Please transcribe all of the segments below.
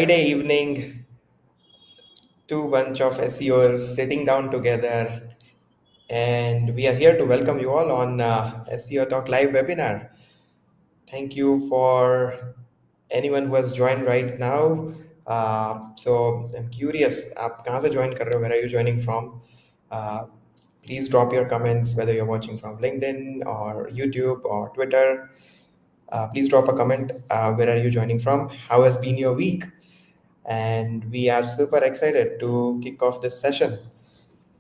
Friday evening, two bunch of SEOs sitting down together, and we are here to welcome you all on SEO Talk live webinar. Thank you for anyone who has joined right now. So I'm curious, आप कहाँ से join कर रहे हो? Where are you joining from? Uh, Please drop your comments whether you're watching from LinkedIn or YouTube or Twitter. Please drop a comment. Where are you joining from? How has been your week? And we are super excited to kick off this session.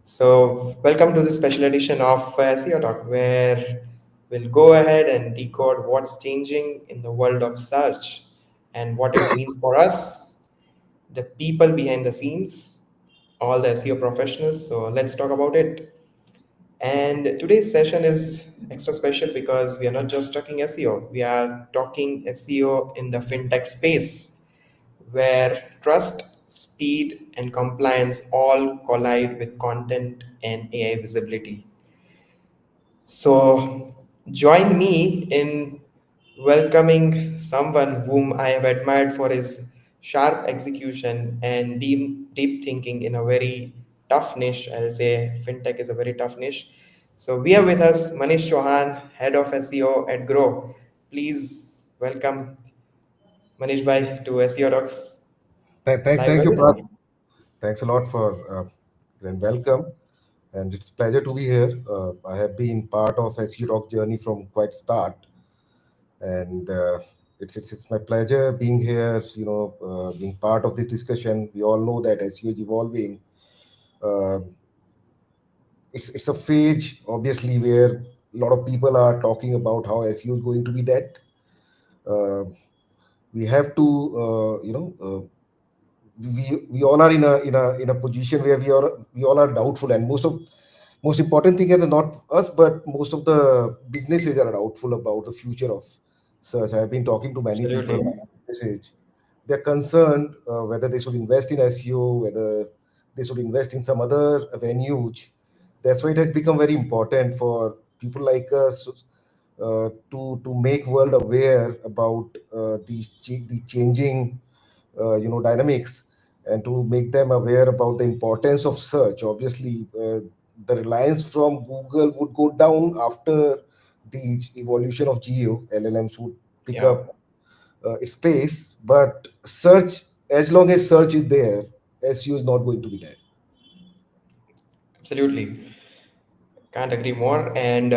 So, welcome to the special edition of SEO Talk, where we'll go ahead and decode what's changing in the world of search and what it means for us, the people behind the scenes, all the SEO professionals. So, let's talk about it. And today's session is extra special because we are not just talking SEO, we are talking SEO in the fintech space where trust, speed, and compliance all collide with content and AI visibility. So, join me in welcoming someone whom I have admired for his sharp execution and deep thinking in a very tough niche. I'll say fintech is a very tough niche. So, we have with us Manish Chauhan, head of SEO at Groww. Please welcome Manish Bhai to SEO Talks live Thank you, Parth. webinar. Thanks a lot for and welcome. And it's a pleasure to be here. I have been part of SU Rock journey from quite start, and it's my pleasure being here. Being part of this discussion. We all know that SEO is evolving. Uh, it's a phase, obviously, where a lot of people are talking about how SEO is going to be dead. Uh, we have to, we all are in a position where we all are doubtful, and most important thing is not us, but most of the businesses are doubtful about the future of search. I've been talking to many people Absolutely. message. They're concerned whether they should invest in SEO, whether they should invest in some other venues. That's why it has become very important for people like us to make world aware about the changing dynamics, and to make them aware about the importance of search. Obviously, the reliance from Google would go down after the evolution of geo. LLMs would pick Yeah, up its pace, but search, as long as search is there, SEO is not going to be there. absolutely. Can't agree more. And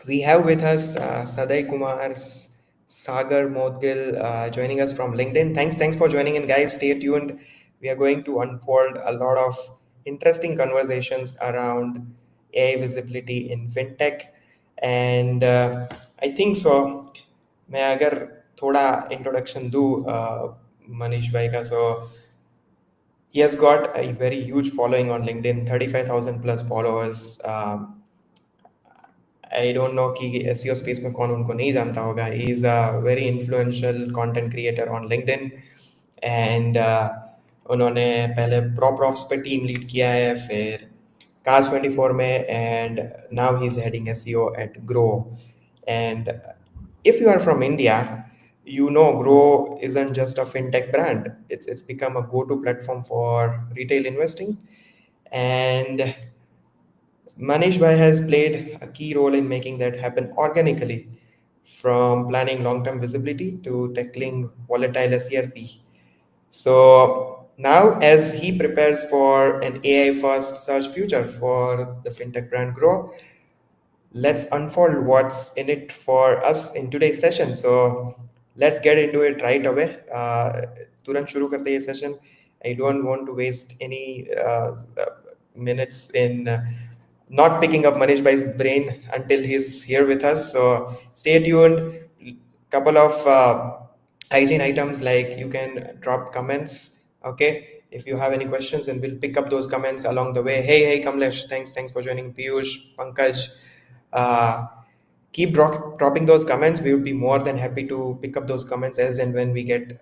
we have with us Sadai Kumar Sagar Modgil joining us from LinkedIn. Thanks for joining in, guys. Stay tuned. We are going to unfold a lot of interesting conversations around AI visibility in fintech. And I think so. मैं अगर थोड़ा introduction दूँ मनीष भाई का so he has got a very huge following on LinkedIn, 35,000 plus followers. I don't know कि SEO space में कौन उनको नहीं जानता होगा. He is a very influential content creator on LinkedIn and उन्होंने पहले prop profs पे team lead किया है, फिर Cars 24 में, and now he's heading SEO at Groww. And if you are from India, you know Groww isn't just a fintech brand. It's become a go-to platform for retail investing. And Manish Bhai has played a key role in making that happen organically, from planning long-term visibility to tackling volatile SERP. So now, as he prepares for an AI-first search future for the fintech brand Groww, let's unfold what's in it for us in today's session. So let's get into it right away. तुरंत शुरू करते हैं ये session. I don't want to waste any minutes in not picking up Manish Bhai's brain until he's here with us. So stay tuned. Couple of hygiene items, like you can drop comments. Okay, if you have any questions, and we'll pick up those comments along the way. Hey, Kamlesh, thanks for joining. Piyush, Pankaj, uh, keep dropping those comments. We would be more than happy to pick up those comments as and when we get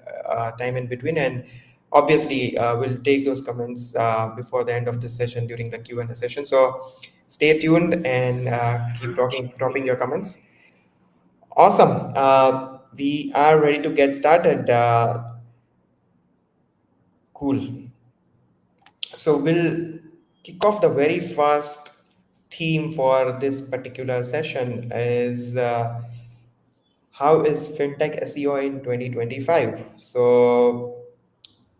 time in between. And obviously, we'll take those comments before the end of this session during the Q&A session. So stay tuned and keep dropping your comments. Awesome. We are ready to get started. Cool. So we'll kick off the very first theme for this particular session is how is fintech SEO in 2025? So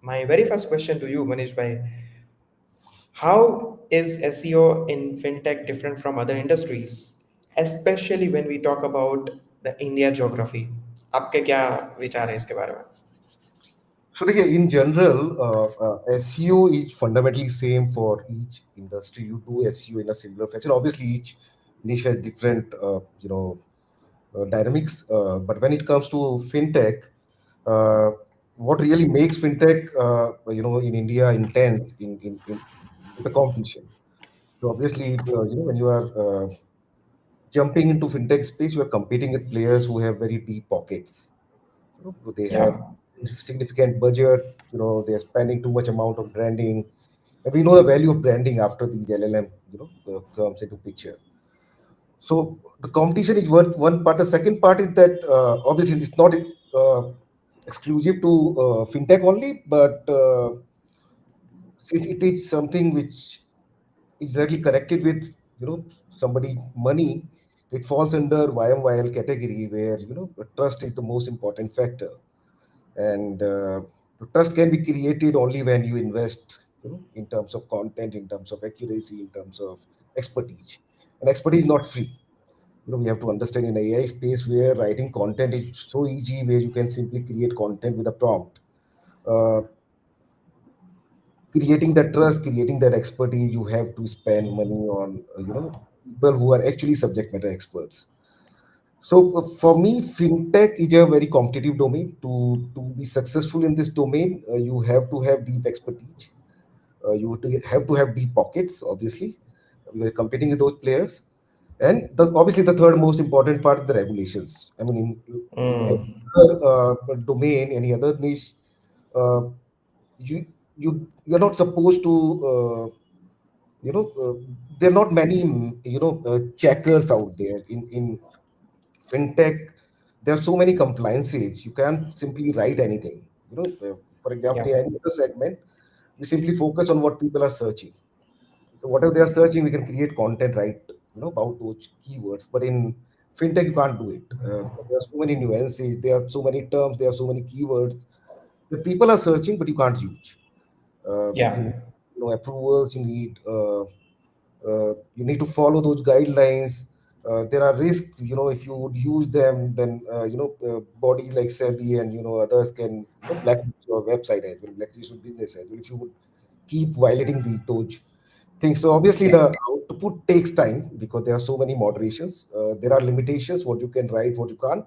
my very first question to you, Manish bhai, how is SEO in fintech different from other industries, especially when we talk about the India geography? आपके क्या विचार है इसके बारे में? So again, in general, SEO is fundamentally same for each industry. You do SEO in a similar fashion. Obviously, each niche has different, dynamics. But when it comes to fintech, uh, what really makes fintech, in India intense in the competition. So obviously, when you are jumping into fintech space, you are competing with players who have very deep pockets. They have Yeah, significant budget. They are spending too much amount on branding, and we know the value of branding after these LLM, comes into picture. So the competition is one part. The second part is that obviously it's not exclusive to fintech only, but since it is something which is directly connected with somebody money, it falls under YMYL category where trust is the most important factor, and the trust can be created only when you invest in terms of content, in terms of accuracy, in terms of expertise. And expertise is not free. We have to understand in AI space where writing content is so easy, where you can simply create content with a prompt. uh, Creating that trust, creating that expertise, you have to spend money on people who are actually subject matter experts. So for me, fintech is a very competitive domain. To be successful in this domain, you have to have deep expertise. You have to have deep pockets, obviously. We are competing with those players. And obviously, the third most important part is the regulations. I mean, in any mm, other domain, any other niche, uh, you you're not supposed to. You know, there are not many checkers out there in fintech. There are so many compliances, you can't simply write anything. For example, yeah, in any other segment, we simply focus on what people are searching. So whatever they are searching, we can create content, right, about those keywords. But in fintech, you can't do it. There are so many nuances, there are so many terms, there are so many keywords that people are searching, but you can't use. You yeah, need, approvals, you need to follow those guidelines. There are risks, if you would use them, then bodies like SEBI and others can blacklist your website as well, blacklist your business as well if you would keep violating those things. So obviously yeah, the output takes time because there are so many moderations. There are limitations, what you can write, what you can't.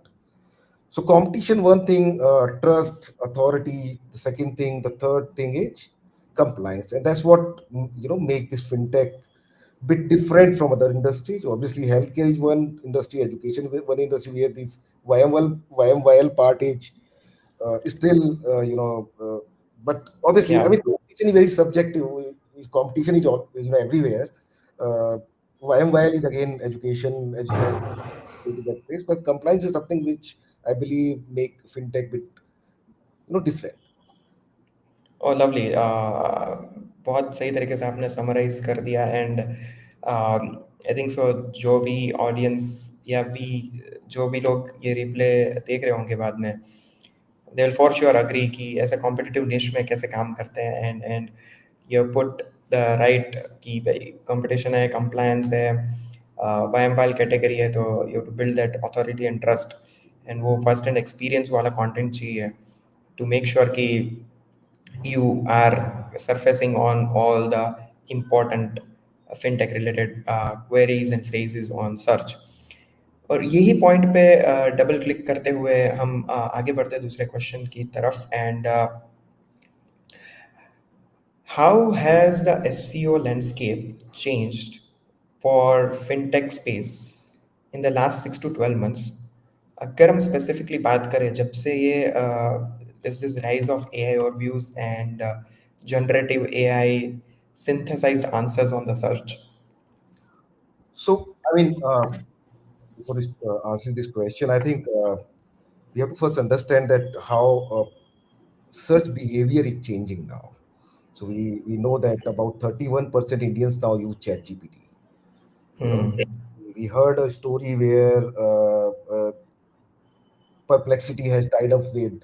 So competition, one thing, trust, authority. The second thing, the third thing is compliance, and that's what make this fintech bit different from other industries. Obviously, healthcare is one industry, education is one industry where this YMYL part is still, but obviously, I yeah. mean, competition is very subjective. Competition is everywhere. Uh, YMYL is again education, health into that place, but compliance is something which I believe make fintech bit different. Oh lovely बहुत सही तरीके से आपने summarise कर दिया and I think सो जो भी audience या भी जो भी लोग ये रिप्ले देख रहे होंगे बाद में they will for sure agree कि ऐसे कॉम्पिटिटिव निश में कैसे काम करते हैं and you put the right कि भाई कंपटीशन है कंप्लायंस है वाई फाइल कैटेगरी है तो you to build that authority and trust and वो फर्स्ट एंड एक्सपीरियंस वाला कंटेंट चाहिए टू मेक श्योर कि you are surfacing on all the important fintech related queries and phrases on search और यही point पे double click करते हुए हम आगे बढ़ते हैं दूसरे क्वेश्चन की तरफ and how has the SEO landscape changed for fintech space in the last 6 to 12 months? अगर हम स्पेसिफिकली बात करें जब से ये this rise of AI overviews and generative AI synthesized answers on the search. So, I mean, before answering this question, I think we have to first understand that how search behavior is changing now. So we know that about 31% Indians now use ChatGPT. You know, Hmm. we heard a story where Perplexity has tied up with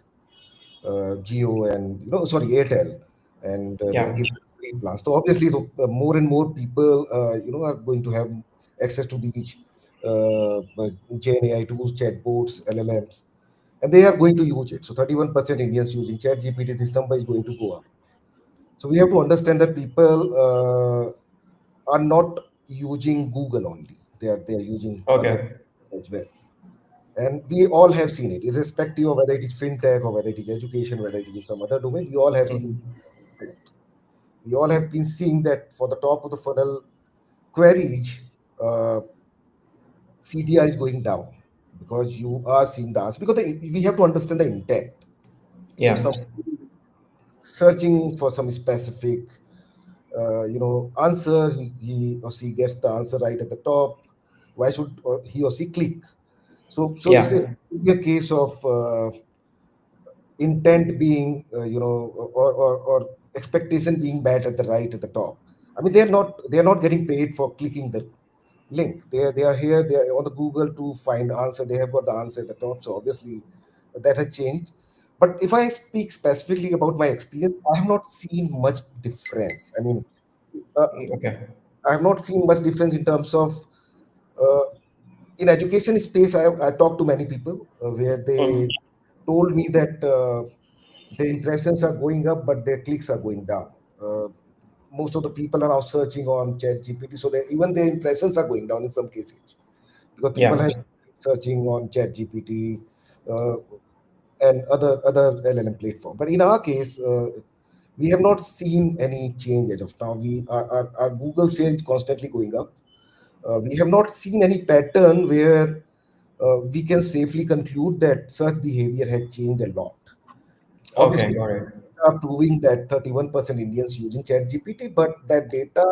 Geo and sorry, Airtel, and they are Yeah. giving free plans. So obviously, more and more people are going to have access to these Gen AI tools, chatbots, LLMs, and they are going to use it. So 31% Indians using ChatGPT, this number is going to go up. So we have to understand that people are not using Google only. They are using other Okay. as well. And we all have seen it, irrespective of whether it is fintech or whether it is education, whether it is some other domain. We all have seen Hmm. it. We all have been seeing that for the top of the funnel queries, uh, CTR is going down because you are seeing the answer. Because we have to understand the intent. Yeah. Some searching for some specific, answer. He or she gets the answer right at the top. Why should he or she click? So it's Yeah. a case of intent being or expectation being bad at the right at the top. I mean, they're not getting paid for clicking the link. They are here, they are on the Google to find answer. They have got the answer at the top, so obviously that has changed. But if I speak specifically about my experience, I have not seen much difference. I mean, uh, Okay. I have not seen much difference in terms of uh, in education space. I talked to many people where they Hmm. told me that their impressions are going up, but their clicks are going down. Uh, Most of the people are now searching on Chat GPT, so even their impressions are going down in some cases because people Yeah. have searching on Chat GPT uh, and other LLM platform. But in our case, we have not seen any change as of now. Our Google sales constantly going up. We have not seen any pattern where we can safely conclude that search behavior has changed a lot. Okay. Obviously, Got it. are proving that 31% Indians using ChatGPT, but that data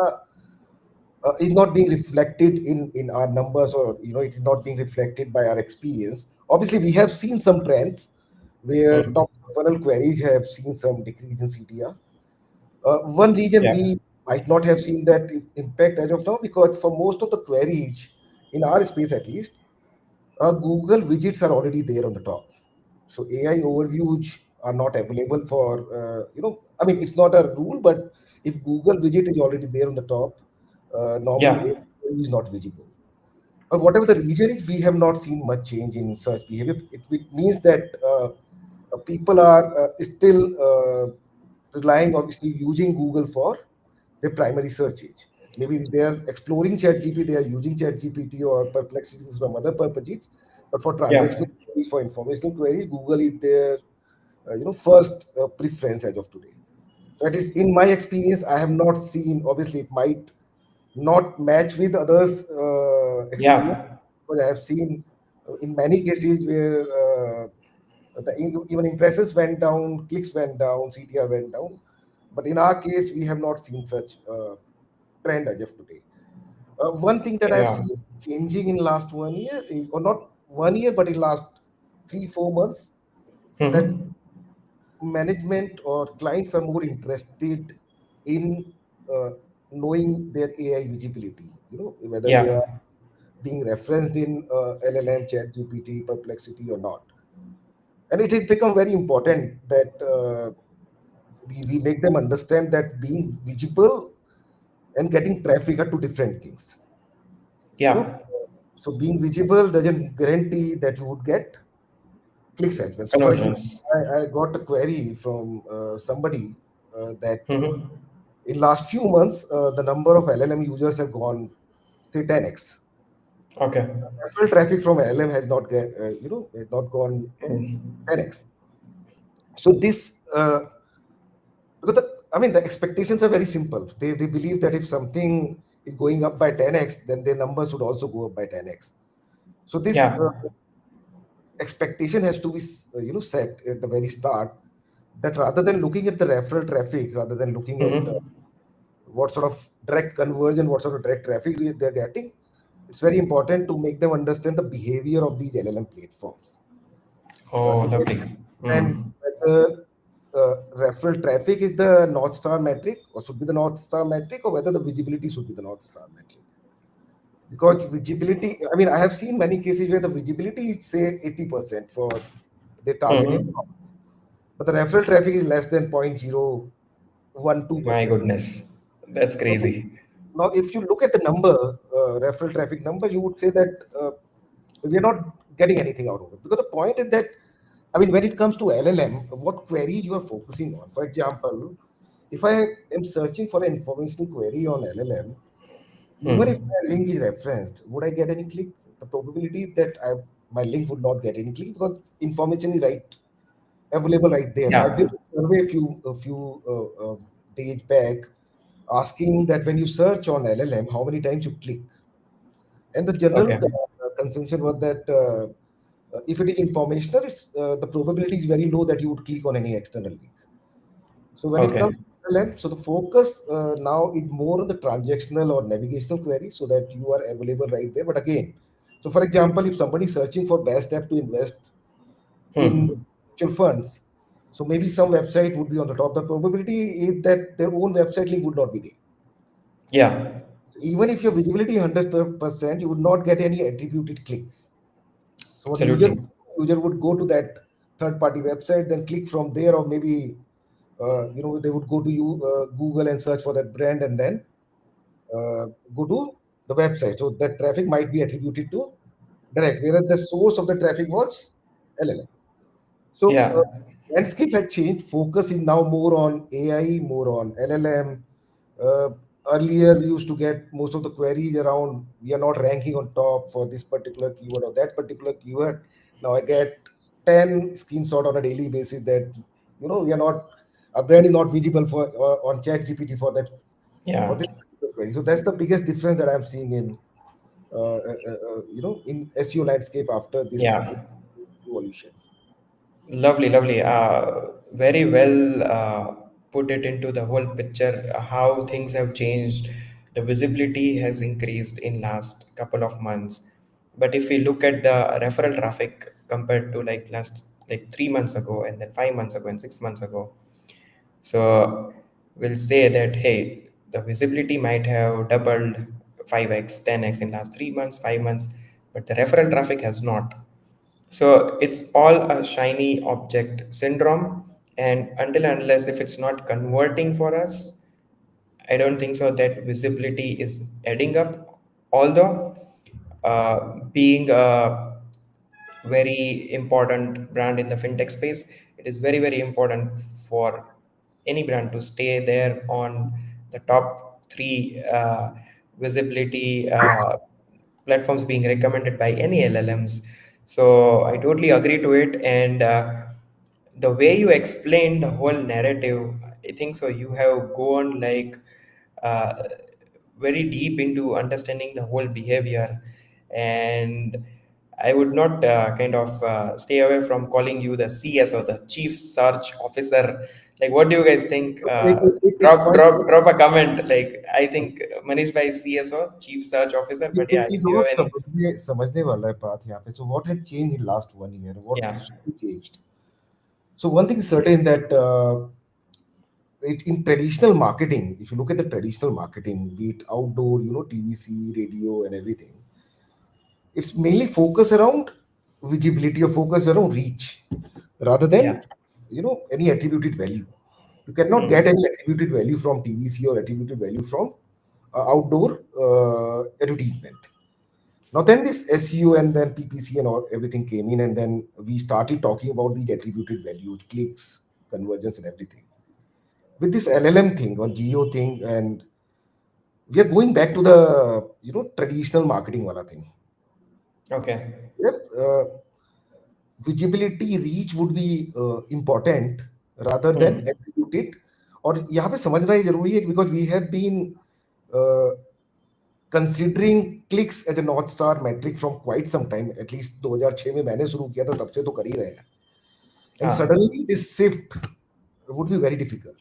is not being reflected in our numbers, or it is not being reflected by our experience. Obviously, we have seen some trends where Hmm. top funnel queries have seen some decrease in CTR. One reason Yeah. we might not have seen that impact as of now, because for most of the queries in our space at least, Google widgets are already there on the top. So AI overviews are not available for, I mean, it's not a rule, but if Google widget is already there on the top, normally Yeah. AI is not visible. But whatever the reason is, we have not seen much change in search behavior. It means that people are still relying, obviously, using Google for their primary searches. Maybe they are exploring ChatGPT, they are using ChatGPT or Perplexity for some other purposes. But for Yeah. transactional queries, for informational queries, Google is their first preference as of today. So at least in my experience, I have not seen. Obviously, it might not match with others' experience, Yeah. because I have seen in many cases where even impressions went down, clicks went down, CTR went down. But in our case, we have not seen such trend as of today. One thing that I've Yeah. seen changing in last 1 year, or not 1 year, but in last 3 4 months, that Hmm. management or clients are more interested in uh, knowing their AI visibility. Whether they Yeah. are being referenced in LLM, ChatGPT, Perplexity or not. And it has become very important that we make them understand that being visible and getting traffic are two different things. You know, Yeah. so being visible doesn't guarantee that you would get clicks as well. So, for example, Conversions. I got a query from somebody that Hmm. in last few months, the number of LLM users have gone, say, 10x. Okay. Referral traffic from LLM has not has not gone Hmm. 10x. So this because I mean, the expectations are very simple. They believe that if something is going up by 10x, then their numbers should also go up by 10x. So this Yeah. expectation has to be set at the very start, that rather than looking at the referral traffic, rather than looking at Hmm. what sort of direct conversion, what sort of direct traffic they're getting, it's very important to make them understand the behavior of these LLM platforms. Oh, To lovely. understand Hmm. whether referral traffic is the North Star metric, or should be the North Star metric, or whether the visibility should be the North Star metric. Because visibility, I mean, I have seen many cases where the visibility is, say, 80% for the targeted Hmm. crops, but the referral traffic is less than 0.012%. My goodness, that's Now, crazy. now, if you look at the number, referral traffic number, you would say that we are not getting anything out of it. Because the point is that, I mean, when it comes to LLM, what query you are focusing on? For example, if I am searching for an informational query on LLM, even if Hmm. my link is referenced, would I get any click? The probability that my link would not get any click because information is right available right there. I did Yeah. a survey a few days back asking that when you search on LLM, how many times you click, and the general Okay. consensus was that if it is informational, the probability is very low that you would click on any external link. So when it comes Okay. to LLM, so the focus now is more on the transactional or navigational query so that you are available right there. But again, so for example, if somebody is searching for best app to invest in Hmm. mutual funds, so maybe some website would be on the top. The probability is that their own website link would not be there. Yeah. So even if your visibility is 100%, you would not get any attributed click. So what Absolutely. user would go to that third party website, then click from there, or maybe they would go to Google and search for that brand, and then uh, go to the website. So that traffic might be attributed to direct, whereas the source of the traffic was LLM. So Yeah. landscape has changed. Focus is now more on AI, more on LLM. Uh, Earlier, we used to get most of the queries around we are not ranking on top for this particular keyword or that particular keyword. Now I get 10 screenshot on a daily basis that we are not, our brand is not visible for on ChatGPT for Yeah. this particular query. So that's the biggest difference that I'm seeing in in SEO landscape after this Yeah. evolution. Lovely, lovely. Very well put it into the whole picture, how things have changed. The visibility has increased in last couple of months. But if we look at the referral traffic compared to like last like 3 months ago and then 5 months ago and 6 months ago, so we'll say that hey, the visibility might have doubled 5x, 10x in last 3 months, 5 months, but the referral traffic has not. So it's all a shiny object syndrome. And until and unless if it's not converting for us, I don't think so that visibility is adding up. Although being a very important brand in the fintech space, it is very, very important for any brand to stay there on the top three visibility platforms being recommended by any LLMs. So I totally agree to it. And the way you explained the whole narrative, I think so you have gone like uh, very deep into understanding the whole behavior. And I would not kind of stay away from calling you the CSO, the Chief Search Officer. Like, what do you guys think? It's quite Drop a comment. Like, I think Manish Bhai is CSO, Chief Search Officer. But एक yeah, चीज if you और have any, समझने वाला है बात यहाँ पे. So what has changed in last 1 year? What yeah, should be changed? So one thing is certain that in traditional marketing, if you look at the traditional marketing, be it outdoor, TVC, radio, and everything, it's mainly focused around visibility or focused around reach, rather yeah, than any attributed value. You cannot get hmm, any attributed value from TVC or attributed value from outdoor advertisement. Now then this SEO and then PPC and all everything came in, and then we started talking about these attributed values, clicks, conversions, and everything. With this LLM thing or geo thing, and we are going back to the traditional marketing wala thing. okay, Where visibility reach would be important rather than hmm, attributed. और यहाँ पे समझना ही जरूरी है because we have been uh, considering clicks as a north star metric from quite some time. At least 2006 में मैंने शुरू किया था, तब से तो कर ही रहे हैं. And ah, suddenly this shift would be very difficult.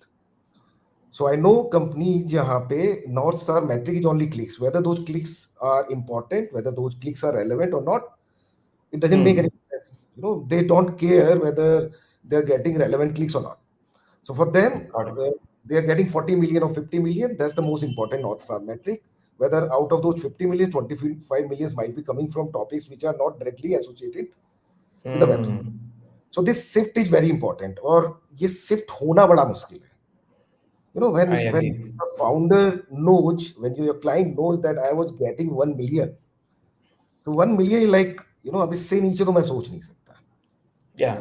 So I know companies जहाँ पे north star metric is only clicks. Whether those clicks are important, whether those clicks are relevant or not, it doesn't make any hmm, sense. They don't care whether they're getting relevant clicks or not. So for them, Got it. they are getting 40 million or 50 million. That's the most important North Star metric. Whether out of those 50 million, 25 millions might be coming from topics which are not directly associated with the website. Hmm. So this shift is very important. और ये shift होना बड़ा मुश्किल है. I When agree. a founder knows, when your client knows that I was getting 1 million, so 1 million like अब इससे नीचे तो मैं सोच नहीं सकता. Yeah.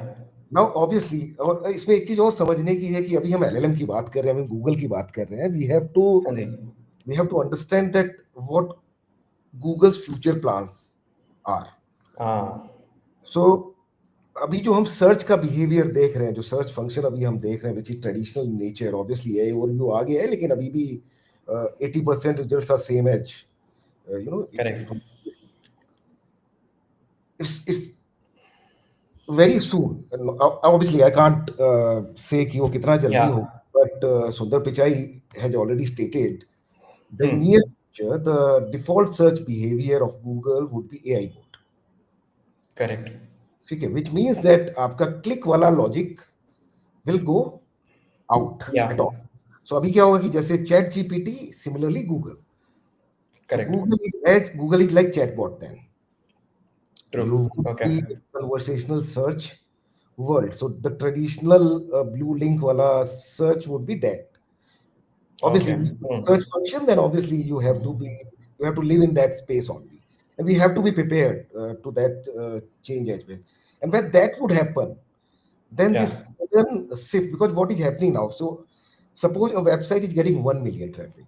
नाउ ऑब्वियसली, और इसमें एक चीज और समझने की है कि अभी हम एलएलएम की बात कर रहे हैं, हम गूगल की बात कर रहे हैं. हाँ जी. We have to understand that what Google's future plans are. हाँ. सो अभी जो हम सर्च का बिहेवियर देख रहे हैं, जो सर्च फंक्शन अभी हम देख रहे हैं, which is traditional nature, obviously a overview आ गया है, लेकिन अभी भी 80% results are same as Correct. It's very soon. And obviously, I can't say कि वो कितना जल्दी हो, Yeah. but Sundar Pichai has already stated the Hmm. near future, the default search behavior of Google would be AI mode. Correct. ठीक है, which means that आपका click वाला logic will go out at Yeah. all. So अभी क्या होगा कि जैसे Chat GPT, similarly Google. So Correct. Google is like chatbot then. You True. would be Okay. in conversational search world. So the traditional blue link wala search would be dead. Obviously, Okay. if you Hmm. search function, then obviously you have to live in that space only, and we have to be prepared to that change as well. And when that would happen, then Yeah. this sudden shift, because what is happening now? So suppose a website is getting 1 million traffic.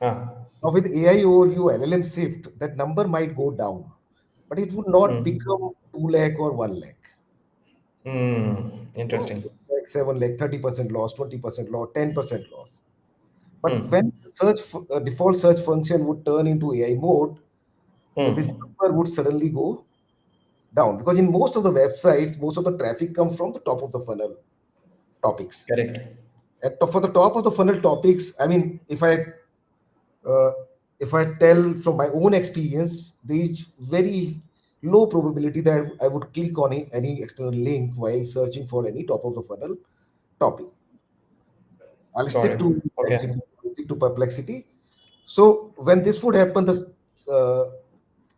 Ah. Now with AI overview LLM shift, that number might go down, but it would not Hmm. become 2 lakh or 1 lakh. Hmm. Interesting. Like 7 lakh, 30% loss, 20% loss, 10% loss. But Hmm. when default search function would turn into AI mode, then this Hmm. number would suddenly go down, because in most of the websites, most of the traffic comes from the top of the funnel topics. Correct. And for the top of the funnel topics, I mean, uh, if I tell from my own experience, there is very low probability that I would click on any external link while searching for any top of the funnel topic. I'll Got stick it. to Okay. ChatGPT, I'll stick to perplexity. So when this would happen,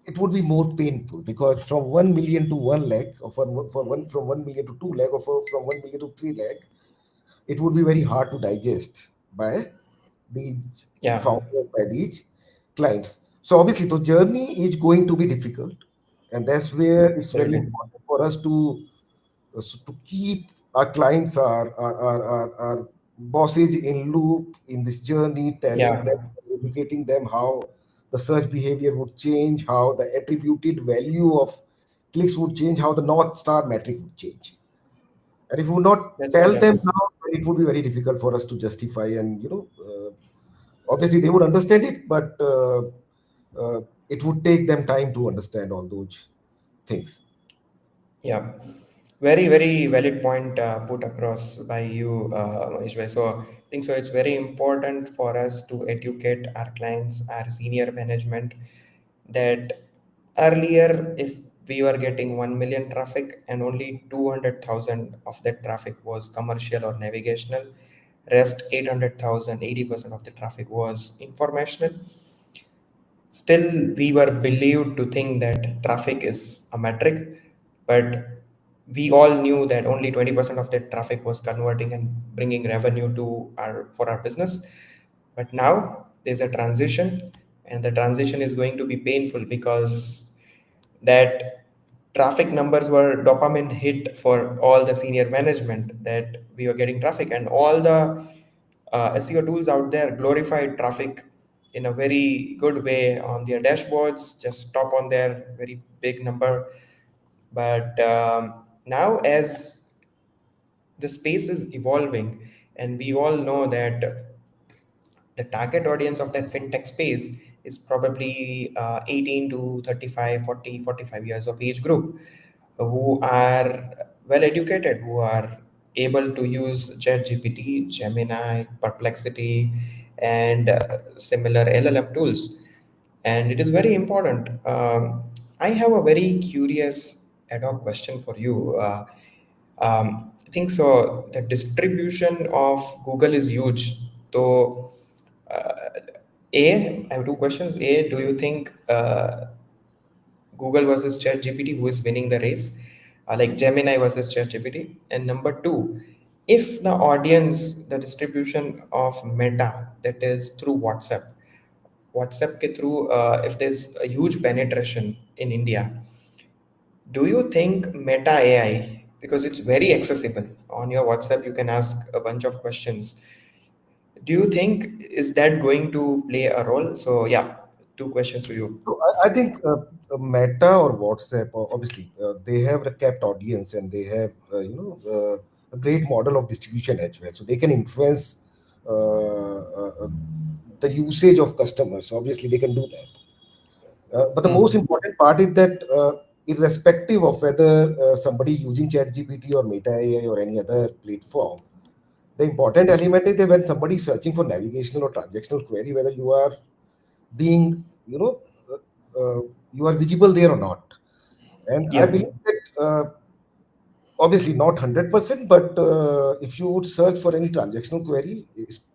it would be more painful, because from 1 million to 1 lakh, or for one from 1 million to 2 lakh, or from 1 million to 3 lakh, it would be very hard to digest by the Yeah. founder, by these clients. So obviously, the journey is going to be difficult, and that's where it's very Absolutely. important for us to keep our clients, our bosses in loop in this journey, telling Yeah. them, educating them how the search behavior would change, how the attributed value of clicks would change, how the North Star metric would change. And if we would not That's tell correct. them now, it would be very difficult for us to justify. And obviously they would understand it, but it would take them time to understand all those things. Yeah, very, very valid point put across by you, Manish bhai. So I think so. It's very important for us to educate our clients, our senior management, that earlier, if we were getting 1 million traffic and only 200,000 of that traffic was commercial or navigational, rest 800,000, 80% of the traffic was informational. Still, we were believed to think that traffic is a metric, but we all knew that only 20% of that traffic was converting and bringing revenue to our for our business. But now there's a transition, and the transition is going to be painful because that traffic numbers were dopamine hit for all the senior management, that we were getting traffic, and all the SEO tools out there glorified traffic in a very good way on their dashboards, just stop on their very big number. But now, as the space is evolving, and we all know that the target audience of that fintech space is probably 18 to 35, 40, 45 years of age group, who are well educated, who are able to use ChatGPT, Gemini, Perplexity, and similar LLM tools. And it is very important. I have a very curious ad hoc question for you. I think so. The distribution of Google is huge. So, uh, I have two questions. A, do you think Google versus ChatGPT, who is winning the race? Like Gemini versus ChatGPT. And number two, if the audience, the distribution of Meta, that is through WhatsApp ke through, if there's a huge penetration in India, do you think Meta AI, because it's very accessible on your WhatsApp, you can ask a bunch of questions. Do you think is that going to play a role? So yeah, two questions for you. So I think Meta or WhatsApp, obviously, they have a capped audience and they have, a great model of distribution as well. So they can influence the usage of customers. Obviously, they can do that. But the most Hmm. important part is that, irrespective of whether somebody using ChatGPT or Meta AI or any other platform, the important element is that when somebody is searching for navigational or transactional query, whether you are being, you are visible there or not. And I Yeah. believe that, obviously not 100%, but if you would search for any transactional query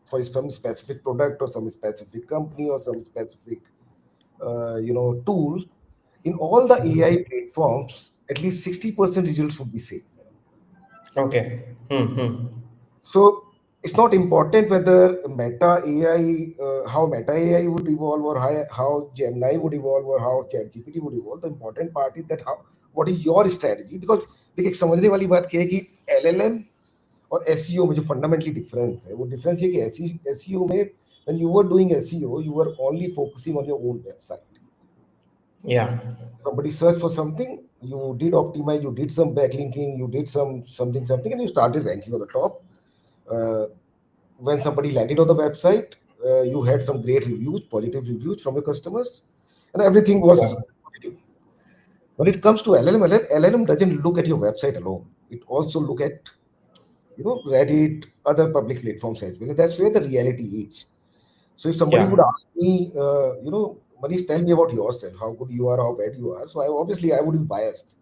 for some specific product or some specific company or some specific, tool, in all the AI platforms, at least 60% results would be same. Okay. Hmm. Hmm. So it's not important whether Meta AI, how Meta AI would evolve, or how Gemini would evolve, or how ChatGPT would evolve. The important part is that how, what is your strategy? Because देखिए समझने वाली बात क्या है कि LLM और SEO में जो फंडामेंटली डिफरेंस है, वो डिफरेंस ये कि SEO में when you were doing SEO, you were only focusing on your own website. Yeah. Somebody searched for something, you did optimize, you did some backlinking, you did something, and you started ranking on the top. Uh, when somebody landed on the website, you had some great reviews, positive reviews from your customers, and everything Yeah. was positive. When it comes to LLM doesn't look at your website alone. It also look at, Reddit, other public platforms as well. And that's where the reality is. So if somebody would Yeah. ask me, Manish, tell me about yourself, how good you are, how bad you are. So I would be biased.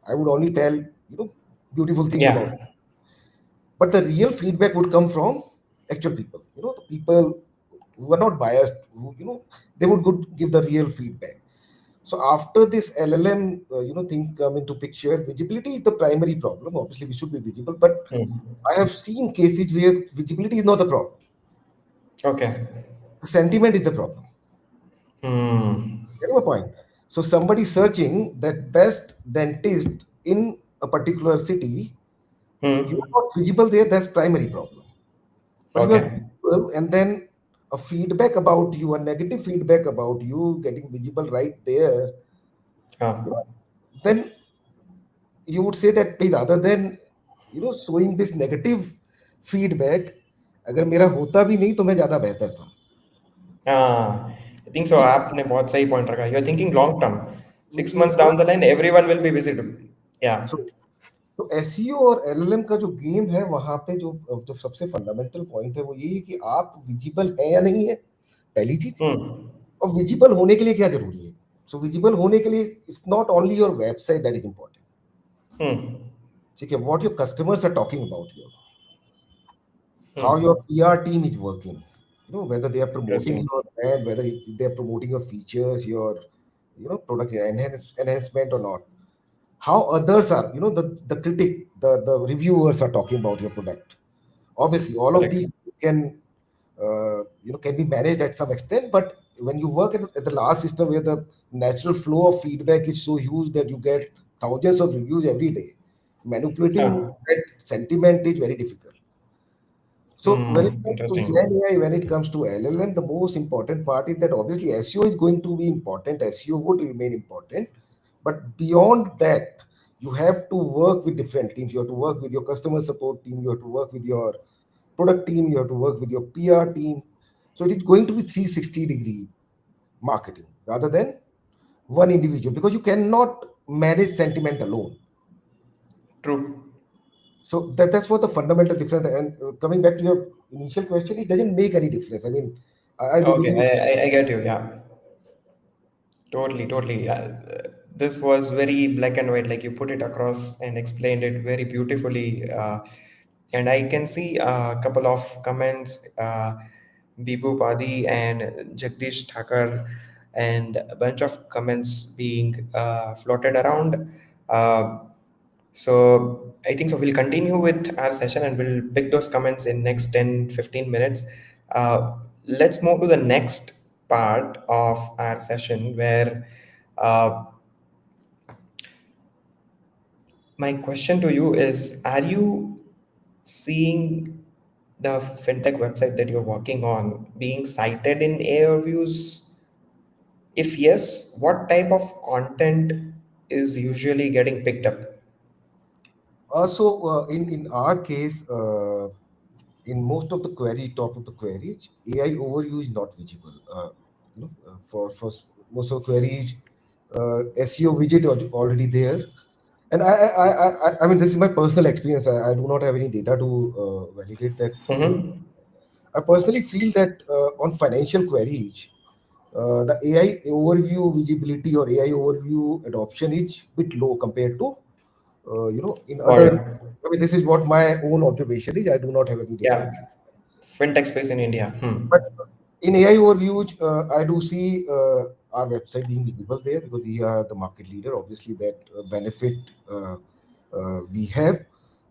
I would only tell, beautiful things about. Yeah. But the real feedback would come from actual people. The people who are not biased, who, they would give the real feedback. So after this LLM, thing come into picture, visibility is the primary problem. Obviously, we should be visible, but Hmm. I have seen cases where visibility is not the problem. Okay. The sentiment is the problem. Hmm. Get my point? So somebody searching that best dentist in a particular city, you Hmm. are not visible there. That's primary problem. But you are Okay. visible, and then a feedback about you, a negative feedback about you getting visible right there, you know, then you would say that, "Hey, rather than showing this negative feedback, अगर मेरा होता भी नहीं तो मैं ज्यादा बेहतर था." हाँ, I think so. आपने बहुत सही पॉइंट रखा. You're thinking long term. 6 months ये down the line, everyone will be visible. Yeah. सो तो एसईओ और एलएलएम का जो गेम है, वहां पे जो जो सबसे फंडामेंटल पॉइंट है वो ये है कि आप विजिबल है या नहीं है, पहली चीज। Hmm. और विजिबल होने के लिए क्या जरूरी है? सो विजिबल होने के लिए it's not only your website that is important. Hmm. ठीक है, what your customers are talking about you, how Hmm. your PR team is working, whether they are promoting Interesting. your brand, whether they are promoting your features, your product enhancement or not, how others are, the critic, the reviewers are talking about your product. Obviously all of Correct. these can, can be managed at some extent, but when you work at the last system where the natural flow of feedback is so huge that you get thousands of reviews every day, manipulating हाँ. that sentiment is very difficult. So when it Hmm. comes to Interesting. Gen AI, when it comes to LLM, the most important part is that obviously SEO is going to be important. SEO would remain important, but beyond that, you have to work with different teams. You have to work with your customer support team. You have to work with your product team. You have to work with your PR team. So it is going to be 360-degree marketing rather than one individual, because you cannot manage sentiment alone. True. So that's what the fundamental difference. And coming back to your initial question, it doesn't make any difference. I mean, I do Okay, believe. I get you. Yeah. Totally, totally. this was very black and white, like you put it across and explained it very beautifully. And I can see a couple of comments, Bibu Padi and Jagdish Thakur, and a bunch of comments being floated around. Uh, so I think so we'll continue with our session and we'll pick those comments in next 10-15 minutes. Let's move to the next part of our session where uh, my question to you is, are you seeing the fintech website that you're working on being cited in AI reviews? If yes, what type of content is usually getting picked up? In our case, in most of the query, top of the queries, AI overview is not visible. Most of the queries, SEO widget already there. And I mean, this is my personal experience. I do not have any data to validate that thing. Mm-hmm. I personally feel that on financial queries, the AI overview visibility or AI overview adoption is bit low compared to in Got other. it. I mean, this is what my own observation is. I do not have any data to. Yeah, fintech space in India. Hmm. But in AI overviews, I do see our website being visible there because we are the market leader. Obviously, that benefit we have.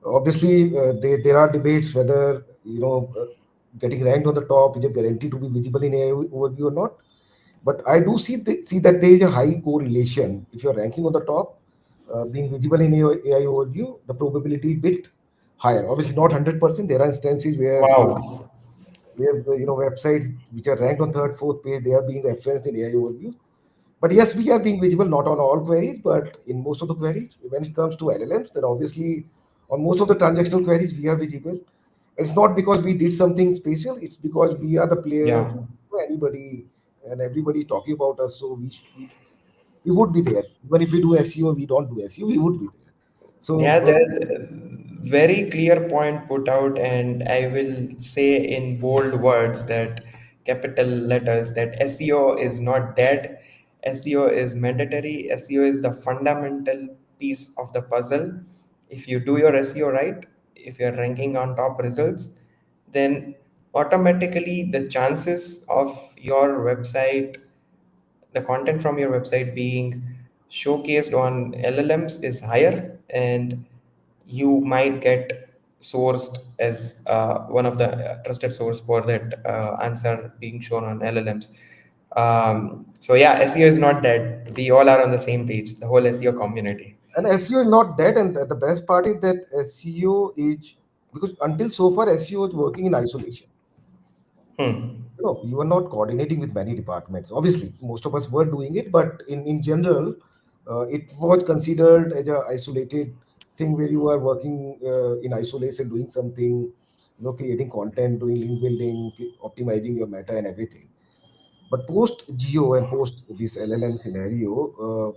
Obviously, there are debates whether getting ranked on the top is a guarantee to be visible in AI overview or not. But I do see that there is a high correlation. If you're ranking on the top, being visible in AI overview, the probability is bit higher. Obviously, not 100%. There are instances Wow. where websites which are ranked on third, fourth page, they are being referenced in AI overview. But yes, we are being visible not on all queries, but in most of the queries. When it comes to LLMs, then obviously on most of the transactional queries we are visible. It's not because we did something special; it's because we are the player. Yeah. Anybody and everybody talking about us, so we would be there. Even if we do SEO, we don't do SEO, we would be there. So Yeah, there's very clear point put out, and I will say in bold words that capital letters that SEO is not dead. SEO is mandatory. SEO is the fundamental piece of the puzzle. If you do your SEO right, if you're ranking on top results, then automatically the chances of your website, the content from your website being showcased on LLMs is higher, and you might get sourced as one of the trusted source for that answer being shown on LLMs. So yeah, SEO is not dead. We all are on the same page, the whole SEO community. and SEO is not dead, and the best part is that SEO is because until so far SEO is working in isolation. Hmm. You are not coordinating with many departments. Obviously, most of us were doing it, but in general, it was considered as a isolated thing where you are working in isolation, doing something, creating content, doing link building, optimizing your meta and everything. But post Geo and post this LLM scenario,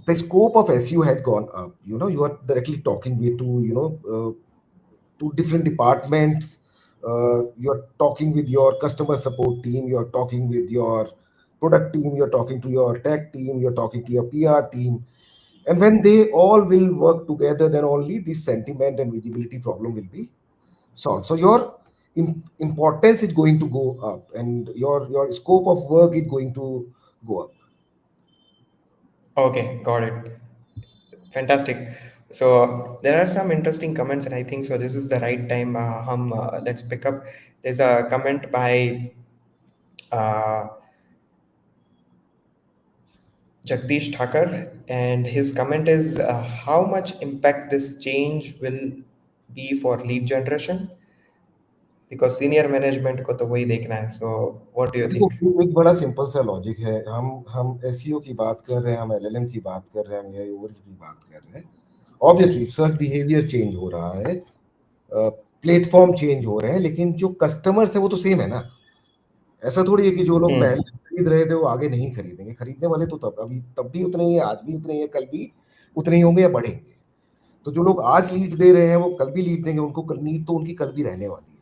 the scope of SEO has gone up. You are directly talking with to different departments. You're talking with your customer support team, you're talking with your product team, you're talking to your tech team, you're talking to your PR team. And when they all will work together, then only this sentiment and visibility problem will be solved. So your importance is going to go up, and your scope of work is going to go up. Okay, got it. Fantastic. So there are some interesting comments, and I think so. This is the right time. Let's pick up. There's a comment by uh, Jagdish Thakur, and his comment is how much impact this change will be for lead generation, because senior management को तो वही देखना है. So what do you देखो, think? एक बड़ा simple सा logic है. हम एसईओ की बात कर रहे हैं, हम एलएलएम की बात कर रहे हैं, हम एआई ओवर की बात कर रहे हैं. ऑब्वियसली सर्च बिहेवियर चेंज हो रहा है, प्लेटफॉर्म चेंज हो रहे हैं, लेकिन जो कस्टमर्स है वो तो सेम है ना. ऐसा थोड़ी है कि जो लोग Hmm. पहले खरीद रहे थे वो आगे नहीं खरीदेंगे. खरीदने वाले तो तब भी उतने ही है, आज भी उतने ही है, कल भी उतने ही होंगे या बढ़ेंगे. तो जो लोग आज लीड दे रहे हैं वो कल भी लीड देंगे, उनको नीड तो उनकी कल भी रहने वाली है.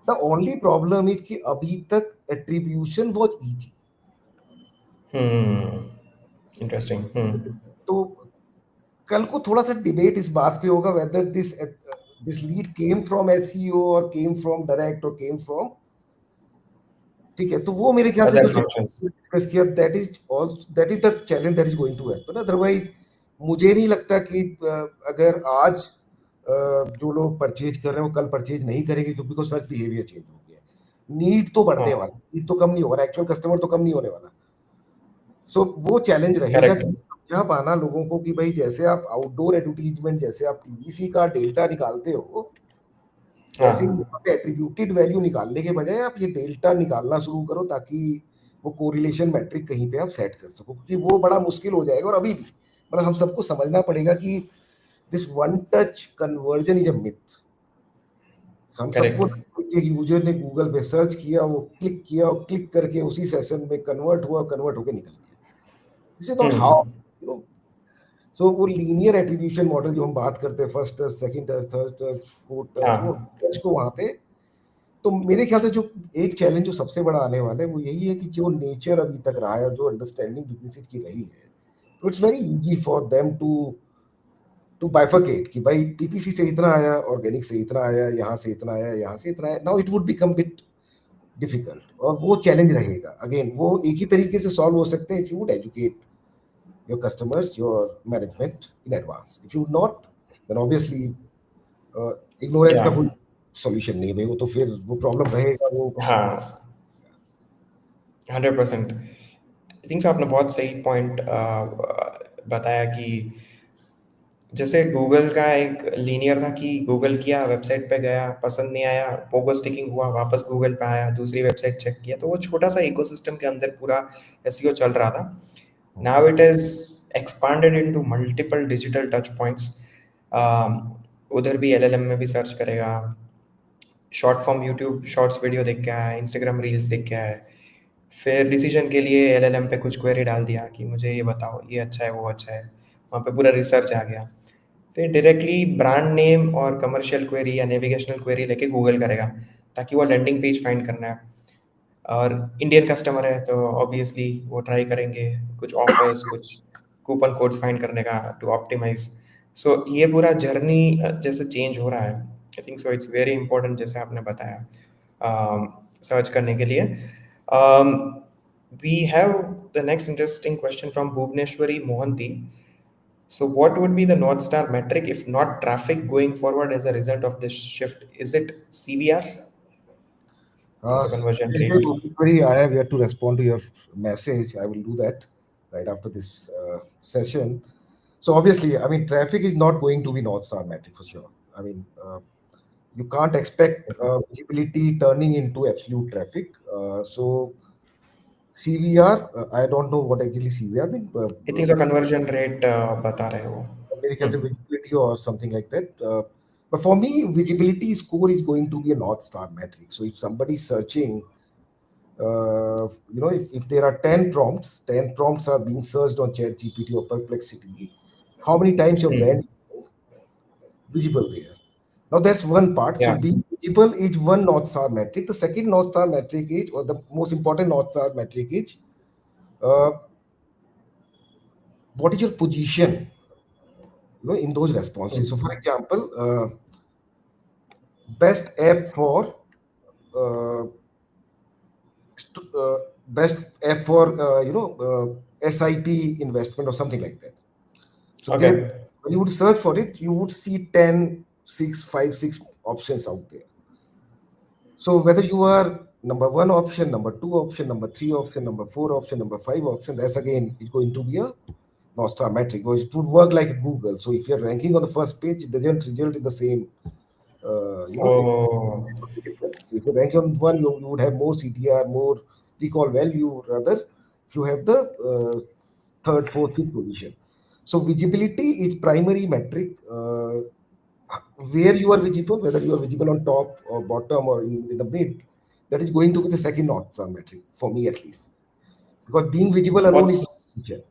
द ओनली प्रॉब्लम इज कि अभी तक attribution was easy. Hmm. Interesting. तो कल को थोड़ा सा डिबेट इस बात पे होगा whether this lead came from SEO और केम फ्रॉम डायरेक्ट और केम फ्रॉम, ठीक है, तो वो मेरे ख्याल से जो अदर फंक्शंस। डिस्कस किया, that is the challenge that is going to happen. Otherwise मुझे नहीं लगता कि अगर आज जो लोग परचेज कर रहे हैं वो कल परचेज नहीं करेंगे, क्योंकि बिकॉज सर्च बिहेवियर चेंज हो गया है। नीड तो बढ़ने हाँ, वाला, नीड तो कम नहीं होगा, एक्चुअल कस्टमर तो कम नहीं होने वाला। सो वो चैलेंज रहेगा करेक्ट। कि समझा पाना लोगों को कि भाई जैसे आप आउटडोर एडवर्टीजमेंट, जैसे आप टीवीसी का डेल्टा निकालते हो, वैसे ही हाँ, यहाँ पे एट्रीब्यूटेड वैल्यू निकालने के बजाय आप ये डेल्टा निकालना शुरू करो, ताकि वो कोरिलेशन मैट्रिक कहीं पे आप सेट कर सको, क्योंकि वो बड़ा मुश्किल हो जाएगा। और अभी भी मतलब हम सबको समझना पड़ेगा कि this one touch conversion is a myth. हम सबको, करेक्ट। एक यूजर ने गूगल पे सर्च किया, वो क्लिक किया और क्लिक करके उसी सेशन में कन्वर्ट हुआ, कन्वर्ट होकर निकल गया। This is not how, you know. So वो लीनियर एट्रीब्यूशन मॉडल जो हम बात करते हैं, first touch, second touch, third touch, fourth touch, वो हाँ, टच को वहां पे, तो मेरे ख्याल से जो एक चैलेंज जो सबसे बड़ा आने वाला है वो यही है कि जो नेचर अभी तक रहा है और जो अंडरस्टैंडिंग बिजनेस की रही है, तो it's very easy for them to bifurcate कि भाई पीपीसी से इतना आया, ऑर्गेनिक से इतना आया, यहाँ से इतना आया, यहाँ से इतना आया। Now it would become bit difficult, और वो चैलेंज रहेगा। अगेन वो एक ही तरीके से सॉल्व हो सकते हैं if you would educate your customers, your management in advance. If you would not, then obviously ignorance या, का कोई सॉल्यूशन नहीं है भाई, वो तो फिर वो प्रॉब्लम रहेगा, वो हाँ, 100%। आई थिंक सो, आपने बहुत सही पॉइंट बताया कि जैसे गूगल का एक लीनियर था कि गूगल किया, वेबसाइट पे गया, पसंद नहीं आया, पोगो स्टिकिंग हुआ, वापस गूगल पे आया, दूसरी वेबसाइट चेक किया, तो वो छोटा सा इकोसिस्टम के अंदर पूरा एसईओ चल रहा था। Now it is expanded into multiple digital touch points. उधर भी एलएलएम में भी सर्च करेगा, short form YouTube shorts video देख के आया, इंस्टाग्राम रील्स देख के आया, फिर डिसीजन के लिए एलएलएम पे कुछ क्वेरी डाल दिया कि मुझे ये बताओ, ये अच्छा है, वो अच्छा है, वहाँ पे पूरा रिसर्च आ गया। फिर डायरेक्टली ब्रांड नेम और कमर्शियल क्वेरी या नेविगेशनल क्वेरी लेके गूगल करेगा, ताकि वो लैंडिंग पेज फाइंड करना है। और इंडियन कस्टमर है तो ऑब्वियसली वो ट्राई करेंगे कुछ ऑफर्स, कुछ कूपन कोड्स फाइंड करने का टू ऑप्टिमाइज। सो ये पूरा जर्नी जैसे चेंज हो रहा है, I think so it's very important, जैसे आपने बताया सर्च करने के लिए। We have the next interesting question from Bhuvaneshwari Mohanty. So what would be the North Star metric if not traffic going forward as a result of this shift? Is it CVR? Think so, conversion rate. Very, I have yet to respond to your message. I will do that right after this session. So obviously, I mean, traffic is not going to be North Star metric for sure. I mean, you can't expect visibility turning into absolute traffic. So CVR, I don't know what actually CVR means. I think so, conversion rate बता रहे हो. मेरे ख्याल से visibility or something like that. But for me, visibility score is going to be a North Star metric. So if somebody is searching, if there are 10 prompts, 10 prompts are being searched on ChatGPT or Perplexity, how many times your brand is visible there? Now that's one part. So Yeah. being visible is one North Star metric. The second North Star metric is, or the most important North Star metric is, uh, what is your position, in those responses. So for example, best app for uh, best app for SIP investment or something like that. So there, Okay. when you would search for it, you would see 10, 6, 5, 6 options out there. So whether you are number one option, number two option, number three option, number four option, number five option, that's again is going to be a North Star metric. Because it would work like Google. So if you're ranking on the first page, it doesn't result in the same. It Oh, would be different. So if you rank on one, you would have more CTR, more recall value. Rather, if you have the third, fourth, fifth position. So visibility is primary metric. Where you are visible, whether you are visible on top or bottom or in the mid, that is going to be the second North Star metric for me at least. Because being visible alone is बहुत not sufficient.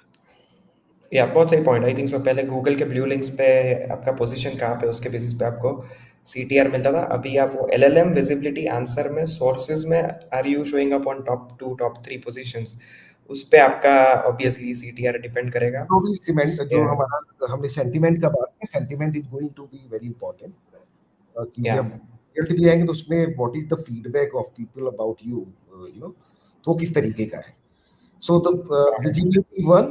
या बहुत सही point. आई think सो पहले Google के blue links पे आपका position कहाँ पे, उसके बेसिस पे आपको सीटीआर मिलता था। अभी आप वो एलएलएम विजिबिलिटी आंसर में सोर्सेज में are you showing up on top 2 top 3 positions, उस पे आपका ऑब्वियसली CTR डिपेंड करेगा जो भी सीमेंट जो उससे। हमारा हमने सेंटीमेंट का बात किया, sentiment is going to be very important, कि या जब रिजल्ट भी आएंगे तो उसमें what is the feedback of people about you, you know, तो किस तरीके का है. So the visibility one,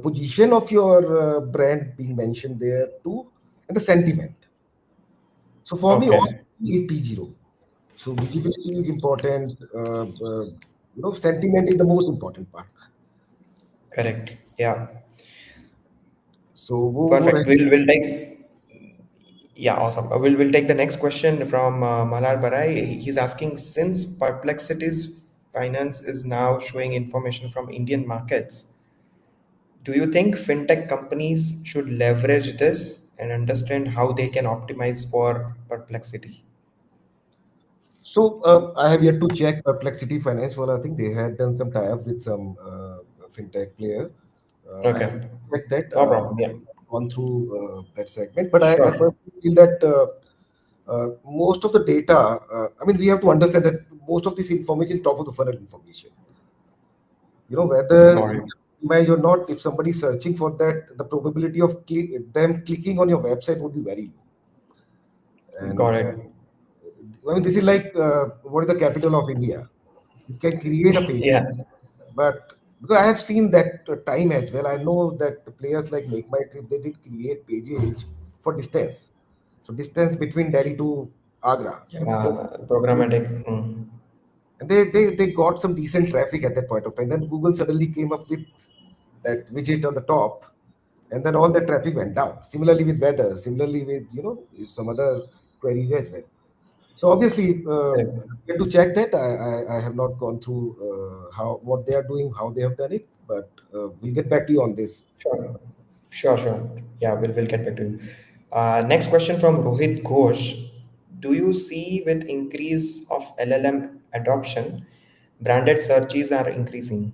position of your brand being mentioned there too, and the sentiment. So for me, all okay is P0. So visibility is important. Sentiment is the most important part. Correct या So वो perfect. रहे. We'll take yeah, awesome. We'll take the next question from Malar Barai. He's asking, since Perplexity's finance is now showing information from Indian markets, do you think fintech companies should leverage this and understand how they can optimize for Perplexity? So I have yet to check Perplexity Finance. Well, I think they had done some tie-up with some fintech player. I have Okay, checked that. no problem. Yeah, Gone through that segment, but I sure. personally feel that most of the data. I mean, we have to understand that most of this information is top of the funnel information. Whether Got you it. image or not, if somebody is searching for that, the probability of them clicking on your website would be very low. And Got it. I mean, this is like what is the capital of India? You can create a page, Yeah, but because I have seen that time as well, I know that the players like Make My Trip, they did create pages for distance. So distance between Delhi to Agra, distance, yeah, programmatic. and they got some decent traffic at that point of time. Then Google suddenly came up with that widget on the top, and then all the traffic went down. Similarly with weather, similarly with some other queries as well. So obviously, Correct. we have to check that. I have not gone through how what they are doing, how they have done it, but we'll get back to you on this. Sure. Sure, sure. Yeah, we'll get back to you. Next question from Rohit Ghosh. Do you see with increase of LLM adoption, branded searches are increasing?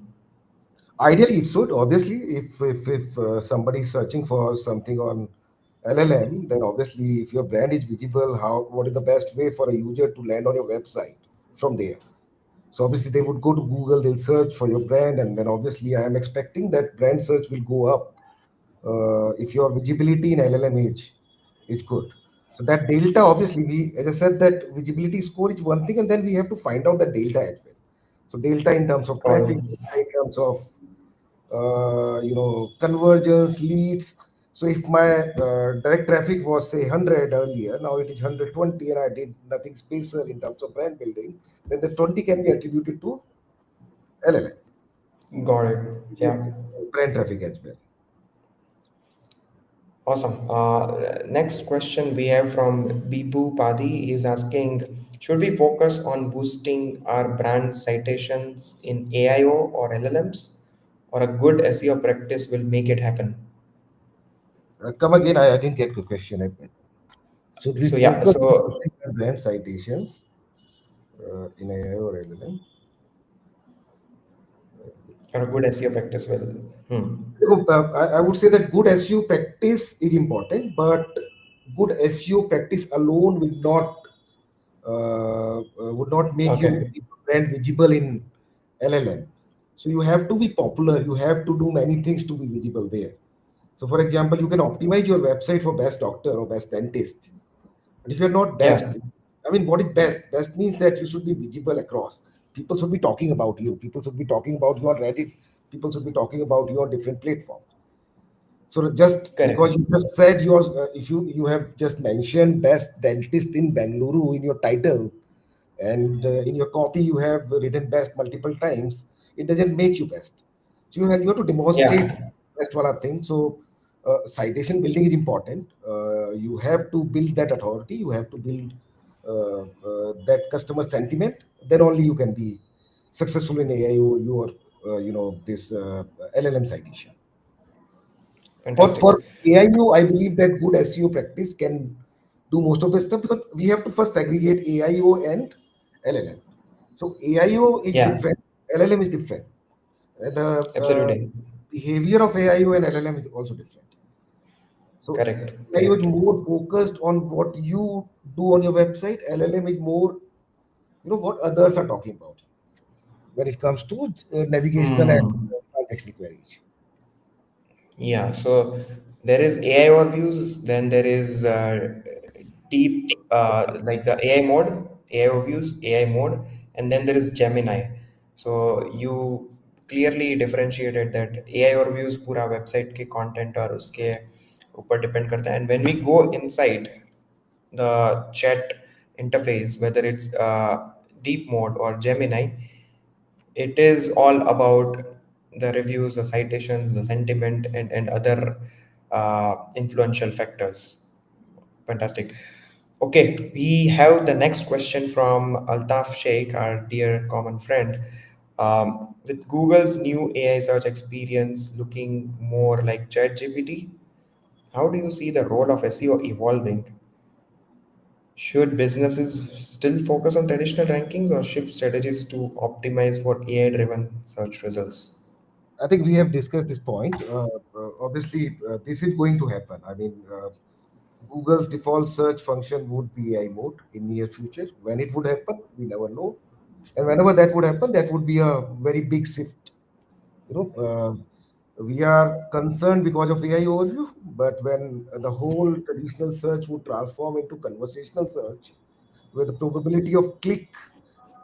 Ideally, it should. Obviously, if somebody is searching for something on LLM, then obviously, if your brand is visible, how what is the best way for a user to land on your website from there? So obviously, they would go to Google, they'll search for your brand, and then obviously, I am expecting that brand search will go up if your visibility in LLM is good. So that delta, obviously, as I said, that visibility score is one thing, and then we have to find out the delta as well. So delta in terms of Got traffic, it. in terms of conversions, leads. So if my direct traffic was say 100 earlier, now it is 120, and I did nothing special in terms of brand building, then the 20 can be attributed to LLM, Got it. Yeah. brand traffic as well. Awesome. Next question we have from Bibu Padi is asking, should we focus on boosting our brand citations in AIO or LLMs, or a good SEO practice will make it happen? Come again, I didn't get the question. Should we So yeah, focus on so boosting our brand citations in AI or LLM? or a good SEO practice will. I would say that good SEO practice is important, but good SEO practice alone would not make you Okay. brand visible in LLM. So you have to be popular. You have to do many things to be visible there. So, for example, you can optimize your website for best doctor or best dentist. But if you're not Yeah. best, I mean, what is best? Best means that you should be visible across. People should be talking about you. People should be talking about your Reddit. People should be talking about your different platforms. So just because Correct. you just said yours, if you have just mentioned best dentist in Bangalore in your title, and in your copy you have written best multiple times, it doesn't make you best. So you have to demonstrate Yeah. best wala thing. So citation building is important. You have to build that authority. You have to build that customer sentiment. Then only you can be successful in AIO, your this LLM citation. For Fantastic. AIO, I believe that good SEO practice can do most of the stuff, because we have to first segregate AIO and LLM. So AIO is Yeah. different, LLM is different. The Absolutely. behavior of AIO and LLM is also different. So Correct. AIO is Correct. more focused on what you do on your website. LLM is more, what others are talking about. when it comes to navigational and Hmm. transactional queries. Yeah, so there is AI overviews, then there is deep, like the AI mode, AI overviews, AI mode, and then there is Gemini. So you clearly differentiated that AI overviews पूरा website के content और उसके ऊपर depend करता है. And when we go inside the chat interface, whether it's deep mode or Gemini, it is all about the reviews, the citations, the sentiment, and other influential factors. Fantastic. Okay, we have the next question from Altaf Sheikh, our dear common friend. With Google's new AI search experience looking more like ChatGPT, how do you see the role of SEO evolving? Should businesses still focus on traditional rankings or shift strategies to optimize for AI driven search results? I think we have discussed this point. Obviously, this is going to happen. I mean, Google's default search function would be AI mode in near future. When it would happen, we never know. And whenever that would happen, that would be a very big shift. You know, we are concerned because of AI overview, but when the whole traditional search would transform into conversational search, where the probability of click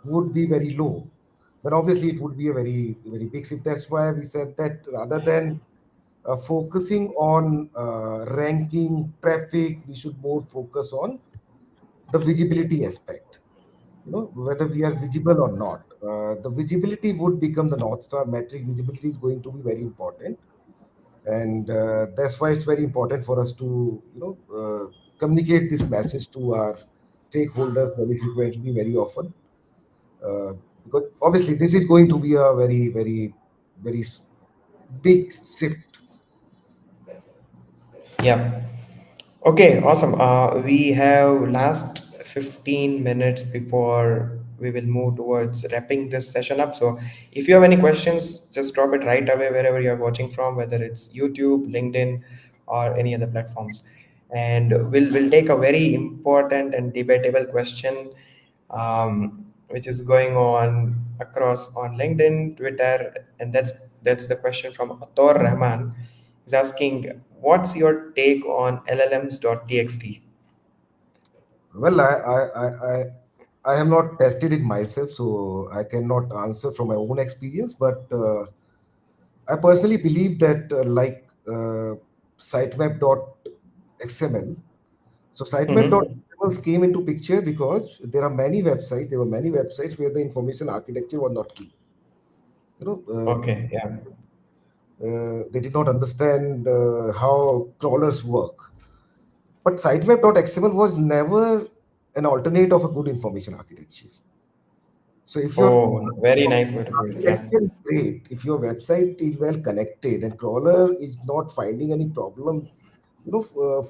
would be very low, then obviously it would be a very big shift. That's why we said that rather than focusing on ranking traffic, we should more focus on the visibility aspect. You know, whether we are visible or not. The visibility would become the north star metric. Visibility is going to be very important, and that's why it's very important for us to communicate this message to our stakeholders very frequently, very often, uh, because obviously this is going to be a very big shift. Yeah. Okay, awesome. We have last 15 minutes before we will move towards wrapping this session up. So if you have any questions, just drop it right away wherever you're watching from, whether it's YouTube, LinkedIn, or any other platforms. And we'll take a very important and debatable question, which is going on across on LinkedIn, Twitter, and that's the question from Ator Rahman. He's asking, what's your take on LLMs.txt? Well, I have not tested it myself, so I cannot answer from my own experience. But I personally believe that, like sitemap.xml. So Mm-hmm. sitemap.xml came into picture because there are many websites. There were many websites where the information architecture was not clear. You know, Okay, yeah, they did not understand how crawlers work. But sitemap.xml was never an alternate of a good information architecture. So if your oh, very nice way to put it. Yeah, architecture is great, if your website is well connected and crawler is not finding any problem,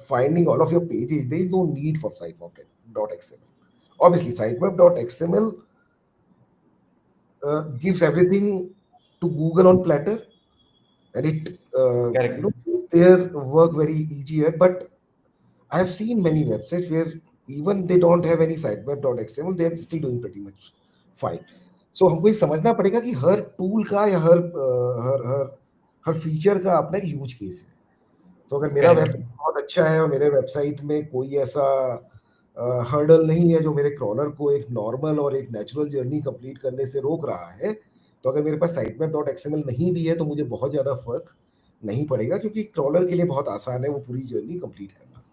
finding all of your pages, there is no need for sitemap.xml. Obviously, sitemap.xml gives everything to Google on platter, and it correct. makes their work very easier. But I have seen many websites where even they don't have any sitemap.xml, they are still doing pretty much fine. So हमको ये समझना पड़ेगा कि हर tool का या हर feature का अपना एक यूज केस है. तो अगर मेरा Correct. वेबसाइट बहुत अच्छा है और मेरे वेबसाइट में कोई ऐसा हर्डल नहीं है जो मेरे क्रॉलर को एक नॉर्मल और एक नेचुरल जर्नी कंप्लीट करने से रोक रहा है, तो अगर मेरे पास साइटमैप डॉट एक्सएमएल नहीं भी है तो मुझे बहुत ज़्यादा फर्क नहीं पड़ेगा, क्योंकि क्रॉलर के लिए बहुत आसान है वो पूरी जर्नी कंप्लीट करना.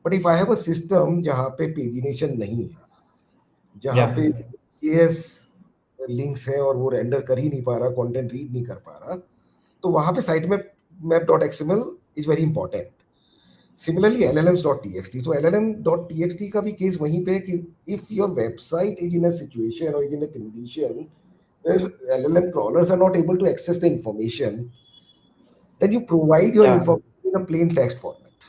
But if I have a system जहाँ पे पेजिनेशन नहीं है, जहाँ Yeah, पे सीएस लिंक्स है और वो रेंडर कर ही नहीं पा रहा, कंटेंट रीड नहीं कर पा रहा, तो वहां पे साइट में map dot XML is very important. Similarly LLMs.txt, so LLM.txt का भी केस वहीं पे है कि if your website is in a situation और is in a condition where LLM crawlers are not able to access the information, then you provide your yeah, information in a plain text format.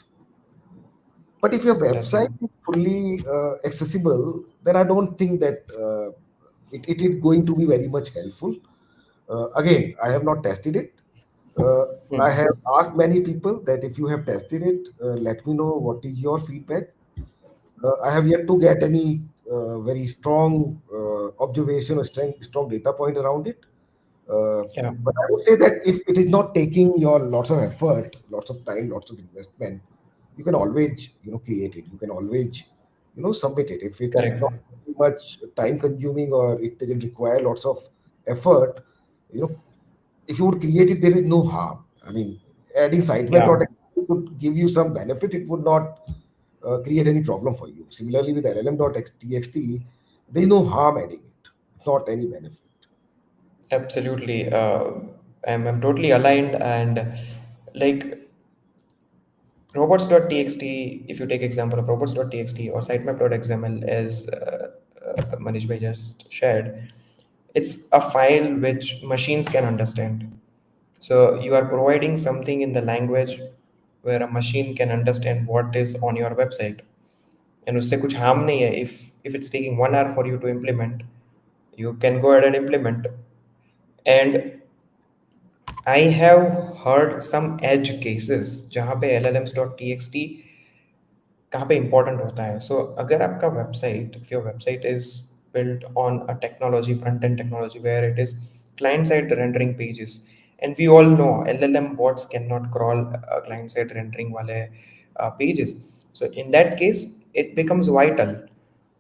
But if your fantastic. website is fully accessible, then I don't think that it is going to be very much helpful. Again, I have not tested it. Uh, I Hmm. have asked many people that if you have tested it, let me know what is your feedback. I have yet to get any. very strong observation or strong data point around it. Yeah. But I would say that if it is not taking your lots of effort, lots of time, lots of investment, you can always create it. You can always submit it if it is Correct. not too much time consuming or it doesn't require lots of effort. You know, if you would create it, there is no harm. I mean, adding Yeah. sitemap.txt would give you some benefit. It would not create any problem for you. Similarly, with LLM.txt, there is no harm adding it, not any benefit. Absolutely. I'm totally aligned. And like robots.txt, if you take example of robots.txt or sitemap.xml as Manish bhai just shared, it's a file which machines can understand. So you are providing something in the language where a machine can understand what is on your website. And उससे कुछ harm नहीं है. If it's taking 1 hour for you to implement, you can go ahead and implement. And I have heard some edge cases जहाँ पे LLMs.txt कहाँ पे important होता है. So अगर आपका website, if your website is built on a technology, front end technology, where it is client side rendering pages, and we all know LLM bots cannot crawl client side rendering वाले pages. So in that case it becomes vital.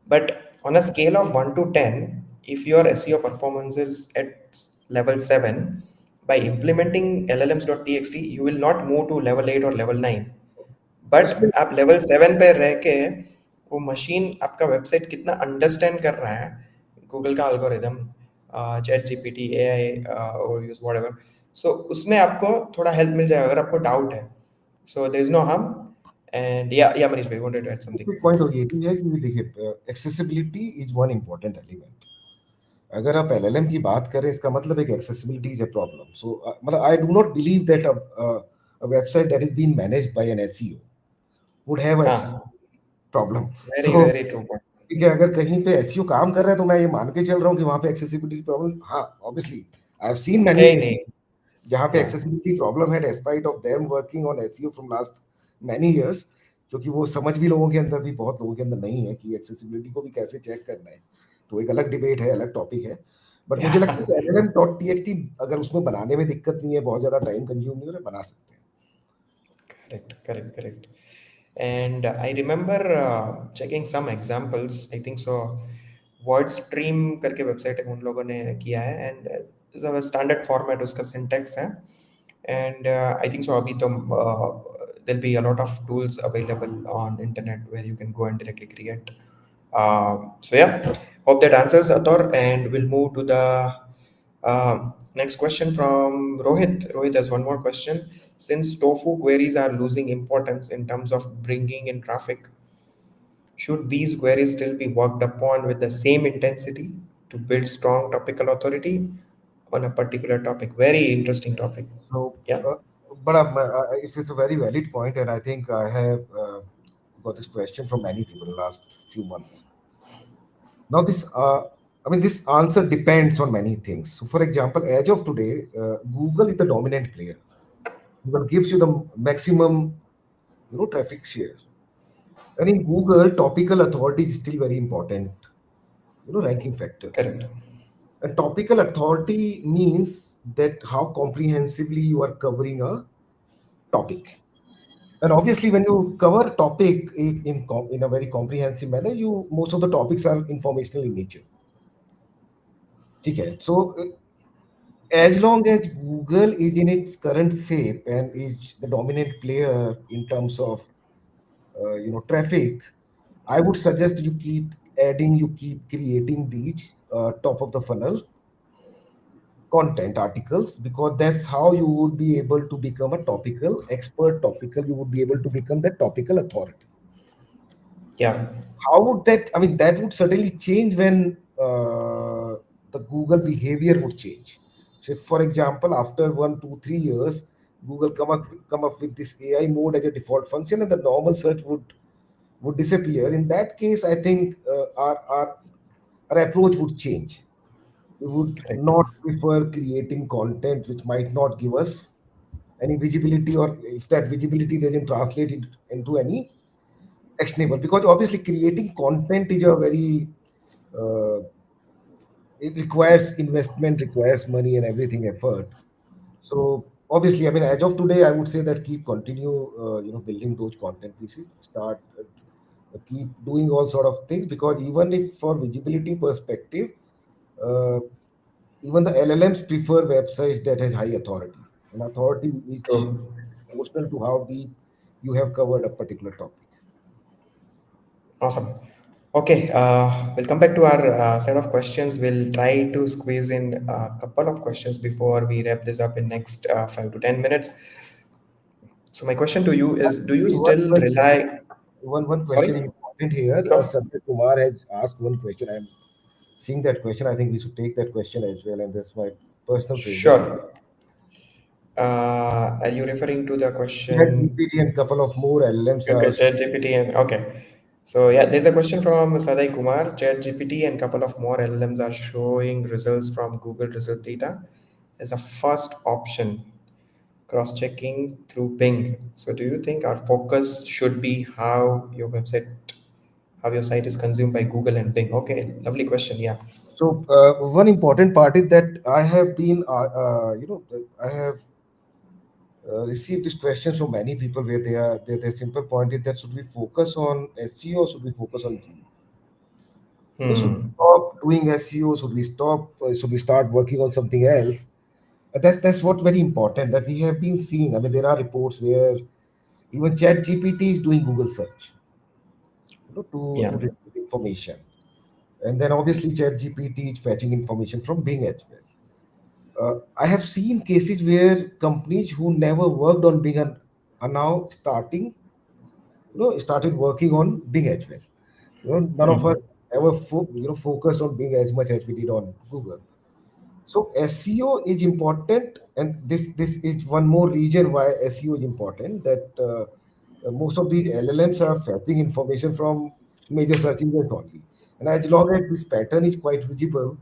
But on a scale of 1 to 10, if your SEO performance is at level 7, by implementing LLMs.txt you will not move to level 8 or level 9. उसमें but आप level 7 पे रह के वो machine आपका website कितना understand कर रहा है, गूगल का एल्गोरिदम, चैट जीपीटी, एआई और यूज व्हाटएवर, सो उसमें आपको थोड़ा हेल्प मिल जाएगा अगर आपको डाउट है. So there is no harm. And या मनीष भाई वांटेड टू ऐड समथिंग. एक पॉइंट और ये भी है कि देखिए, accessibility is one important element. अगर आप एलएलएम की बात करें, इसका मतलब है कि एक्सेसिबिलिटी इज अ प्रॉब्लम. सो मतलब I do not believe that a website that is being managed by an SEO would have an हाँ, accessibility problem. Very So very true point. ठीक है, अगर कहीं पे एसईओ काम कर रहा है तो मैं ये मान के चल रहा हूँ कि वहां पे एक्सेसिबिलिटी प्रॉब्लम, हाँ obviously I have seen many है ही केसेस नहीं. जहाँ पे या एक्सेसिबिलिटी प्रॉब्लम है despite of them working on SEO from last many years. क्योंकि वो समझ भी लोगों के अंदर भी बहुत लोगों के अंदर नहीं है कि एक्सेसिबिलिटी को भी कैसे चेक करना है. तो एक अलग डिबेट है, अलग टॉपिक है. बट मुझे लगता है कि एलएलएम डॉट टीएक्सटी अगर उसमें बनाने में दिक्कत नहीं है, बहुत ज्यादा टाइम कंज्यूम नहीं हो रहा, बना सकते हैं. Correct correct correct. And I remember checking some examples. I think so. Word stream करके वेबसाइट है, उन लोगों ने किया है. एंड स्टैंडर्ड फॉर्मेट उसका सिंटेक्स है. एंड आई थिंक सो अभी तो there'll be a lot of tools available on internet where you can go and directly create. So yeah, hope that answers Ator, and we'll move to the next question from Rohit. Rohit has one more question. Since TOFU queries are losing importance in terms of bringing in traffic, should these queries still be worked upon with the same intensity to build strong topical authority on a particular topic? Very interesting topic. So, Yeah, but it's a very valid point, and I think I have got this question from many people in the last few months. Now, this answer depends on many things. So, for example, as of today, Google is the dominant player. Google gives you the maximum, traffic share. And in Google, topical authority is still very important, ranking factor. correct. A topical authority means that how comprehensively you are covering a topic. And obviously, when you cover topic in a very comprehensive manner, you most of the topics are informational in nature. Okay, so as long as Google is in its current shape and is the dominant player in terms of traffic, I would suggest you keep adding, you keep creating these top of the funnel content articles, because that's how you would be able to become a topical expert. Topical, you would be able to become that topical authority. Yeah, How would that, I mean, that would certainly change when the Google behavior would change. So for example, after 1 2 3 years, Google come up with this AI mode as a default function, and the normal search would disappear. In that case, I think our approach would change. We would correct. not prefer creating content which might not give us any visibility, or if that visibility doesn't translate it into any actionable, because obviously creating content is a very uh, it requires investment, requires money and everything, effort. So obviously, I mean, as of today, I would say that keep continue, building those content pieces, start keep doing all sort of things, because even if for visibility perspective, uh, even the LLMs prefer websites that has high authority, and authority which True. proportional to how deep you have covered a particular topic. Awesome. Okay, we'll come back to our set of questions. We'll try to squeeze in a couple of questions before we wrap this up in next 5 to 10 minutes. So my question to you is: do you Actually, one still question, rely? one Sorry. question important here. Sure. Sanjay Kumar has asked one question. I'm seeing that question. I think we should take that question as well, and that's my personal favorite. Sure. Are you referring to the Had question? GPT and couple of more LLMs Okay, are. ChatGPT and okay. So yeah, there's a question from Sadai Kumar. ChatGPT and couple of more LLMs are showing results from Google result data as a first option, cross-checking through Bing. So do you think our focus should be how your site is consumed by Google and Bing? Okay, lovely question. Yeah. So one important part is that I have been, I have received these questions from many people where their simple point is that should we focus on SEO or should we focus on G? Should we Hmm. stop doing SEO? Should we stop? Should we start working on something else? That's what very important that we have been seeing. I mean, there are reports where even ChatGPT is doing Google search, to Yeah. retrieve information, and then obviously ChatGPT is fetching information from Bing as well. I have seen cases where companies who never worked on Bing are now started working on Bing as well. None of us Hmm. ever focused on Bing as much as we did on Google. So SEO is important, and this is one more reason why SEO is important. That most of these LLMs are fetching information from major search engines only, and as long as this pattern is quite visible,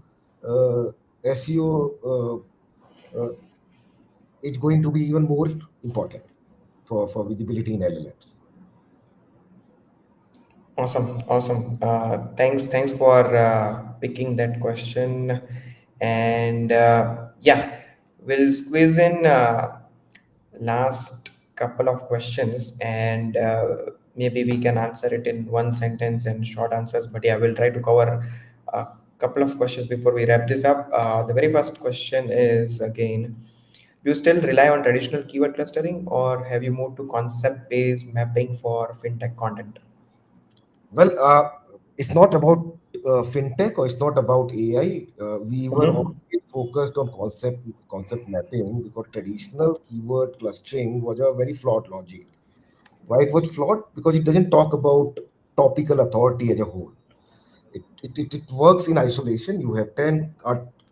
uh, SEO is going to be even more important for visibility in LLMs. Awesome, awesome. Thanks for picking that question. And yeah, we'll squeeze in last couple of questions, and maybe we can answer it in one sentence and short answers. But yeah, we'll try to cover a couple of questions before we wrap this up. The very first question is again: do you still rely on traditional keyword clustering, or have you moved to concept-based mapping for fintech content? Well, it's not about fintech or it's not about AI. We were Mhm. always focused on concept mapping because traditional keyword clustering was a very flawed logic. Why it was flawed? Because it doesn't talk about topical authority as a whole. It works in isolation. You have 10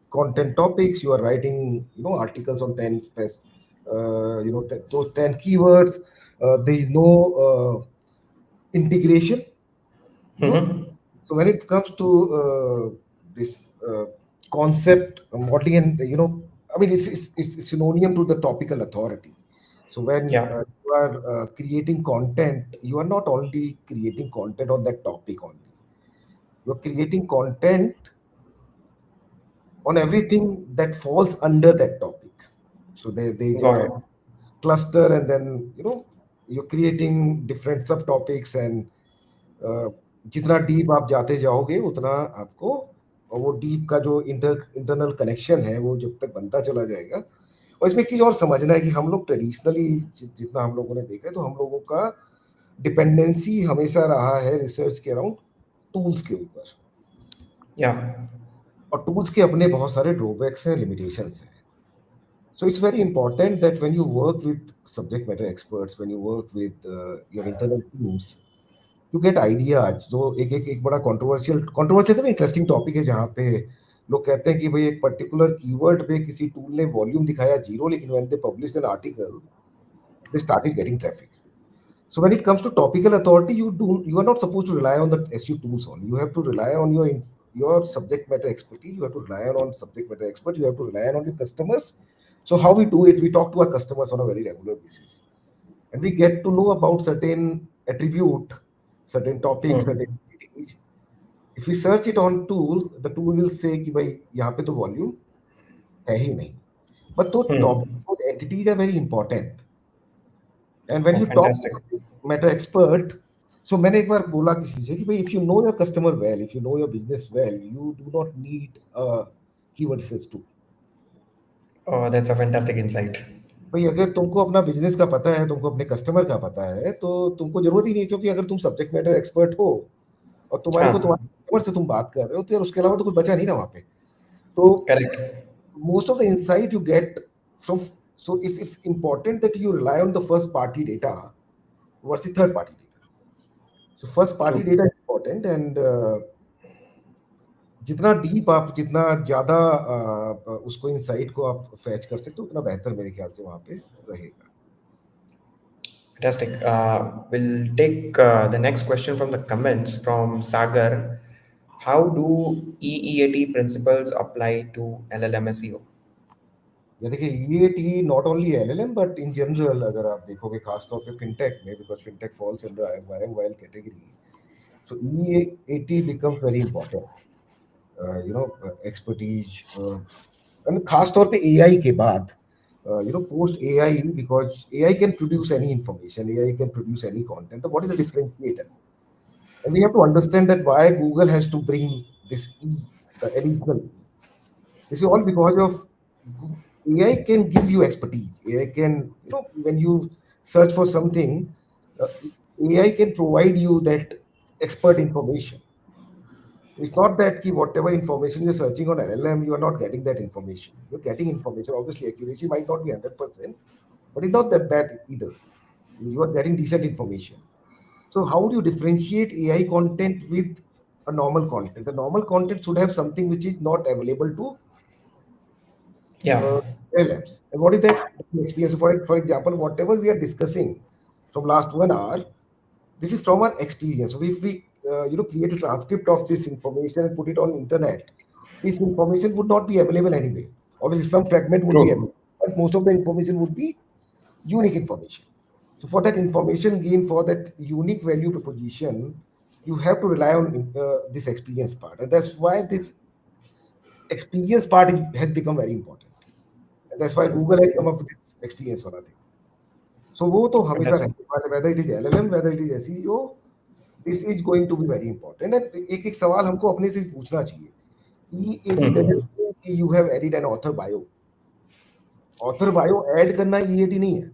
content topics. You are writing articles on 10 those 10 keywords. There is no integration. you know Mhm. so when it comes to this concept modeling, and I mean, it's synonym to the topical authority. So when Yeah. you are creating content, you are not only creating content on that topic only. You're creating content on everything that falls under that topic. So there's Got a it. cluster, and then you're creating different subtopics, and जितना deep आप जाते जाओगे उतना आपको, और वो deep का जो इंटरनल कनेक्शन है वो जब तक बनता चला जाएगा। और इसमें एक चीज़ और समझना है कि हम लोग ट्रेडिशनली जितना हम लोगों ने देखा है, तो हम लोगों का डिपेंडेंसी हमेशा रहा है रिसर्च के अराउंड टूल्स के ऊपर, Yeah. और टूल्स के अपने बहुत सारे ड्रॉबैक्स हैं, लिमिटेशंस हैं। So it's very important that when you work with subject matter experts, when you work with your internal teams, you get ideas. जो एक बड़ा कंट्रोवर्शियल कंट्रोवर्शियल इंटरेस्टिंग टॉपिक है, जहाँ पे लोग कहते हैं कि भाई एक पर्टिकुलर कीवर्ड पे किसी टूल ने वॉल्यूम दिखाया जीरो, लेकिन when they publish an article they started getting traffic. So when it comes to topical authority, you are not supposed to rely on the SU tools only. You have to rely on your subject matter expertise. You have to rely on subject matter expert. You have to rely on your customers. So how we do it, we talk to our customers on a very regular basis, and we get to know about certain attribute, certain topics, certain Hmm. activities. If you search it on tool, the tool will say कि भाई यहाँ पे तो volume है ही नहीं. But those topics, Hmm. those entities are very important. And when Oh, you talk to fantastic. a matter expert, so मैंने एक बार बोला किसी से कि भाई if you know your customer well, if you know your business well, you do not need a keyword research tool. Oh, that's a fantastic insight. भाई अगर तुमको अपना बिजनेस का पता है, तुमको अपने कस्टमर का पता है, तो तुमको जरूरत ही नहीं है, क्योंकि अगर तुम सब्जेक्ट मैटर एक्सपर्ट हो और तुम्हारे को हाँ, तुम्हारे कस्टमर से तुम बात कर रहे हो, तो यार उसके अलावा तो कुछ बचा नहीं ना वहाँ पे. तो correct. most of the insight you get from, so it's important that you rely on the first party data versus third party data. So first party True. data is important, and जितना deep आप, जितना ज्यादा उसको insight को आप fetch कर सकते हो, उतना बेहतर मेरे ख्याल से वहां पे रहेगा. Fantastic. We'll take the next question from the comments from Sagar. How do EEAT principles apply to LLM SEO? या देखिए, ये T not only LLM but in general अगर आप देखोगे, खासतौर पे फिनटेक में, because fintech falls under IMYL category, so EEAT becomes very important. Expertise, and खास तौर पे AI के बाद, post AI, because AI can produce any information, AI can produce any content. So what is the differentiator? And we have to understand that why Google has to bring this E, the additional E. This is all because of AI can give you expertise. AI can, when you search for something, uh, AI can provide you that expert information. It's not that whatever information you're searching on LLM, you are not getting that information. You're getting information. Obviously, accuracy might not be 100%, but it's not that bad either. You are getting decent information. So, how do you differentiate AI content with a normal content? The normal content should have something which is not available to Yeah, uh, LLMs. And what is that experience? For example, whatever we are discussing from last 1 hour, this is from our experience. So if we create a transcript of this information and put it on internet, this information would not be available anyway. Obviously, some fragment would be true. available, but most of the information would be unique information. So for that information gain, for that unique value proposition, you have to rely on this experience part, and that's why this experience part has become very important. And that's why Google has come up with this experience वाला thing. So वो तो हमेशा Fantastic. रहने वाला है, whether it is LLM, whether it is SEO, this is going to be very important. And एक एक सवाल हमको अपने से पूछना चाहिए. EEAT doesn't Hmm. mean कि you have added an author bio. Author bio add करना EEAT नहीं है.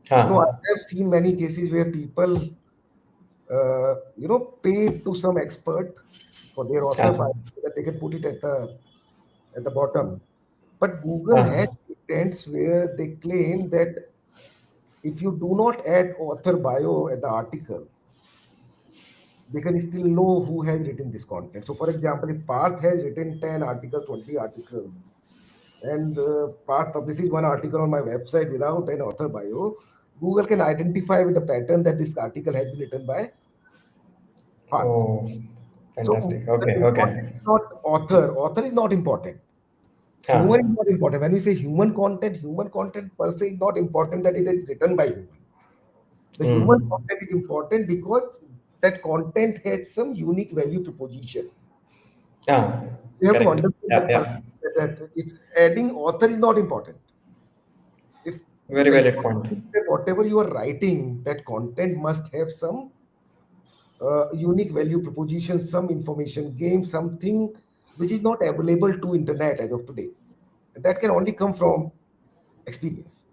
I हाँ, have seen many cases where people, pay to some expert for their author bio हाँ, so that they can put it at the bottom. But Google has हाँ. patents where they claim that if you do not add author bio at the article, they can still know who has written this content. So, for example, if Parth has written 10 articles, 20 articles, and Parth publishes one article on my website without an author bio, Google can identify with the pattern that this article has been written by Parth. Oh, So, fantastic. the Okay, important okay. is not author. Author is not important. Human is हाँ. not important. When we say human content per se is not important that it is written by human. The human Hmm. content is important because that content has some unique value proposition. Ah, You have to correct. understand Yeah, that yeah. that it's adding author is not important. It's Very the valid important point. thing that whatever you are writing, that content must have some unique value proposition, some information game, something which is not available to internet as of today. That can only come from experience.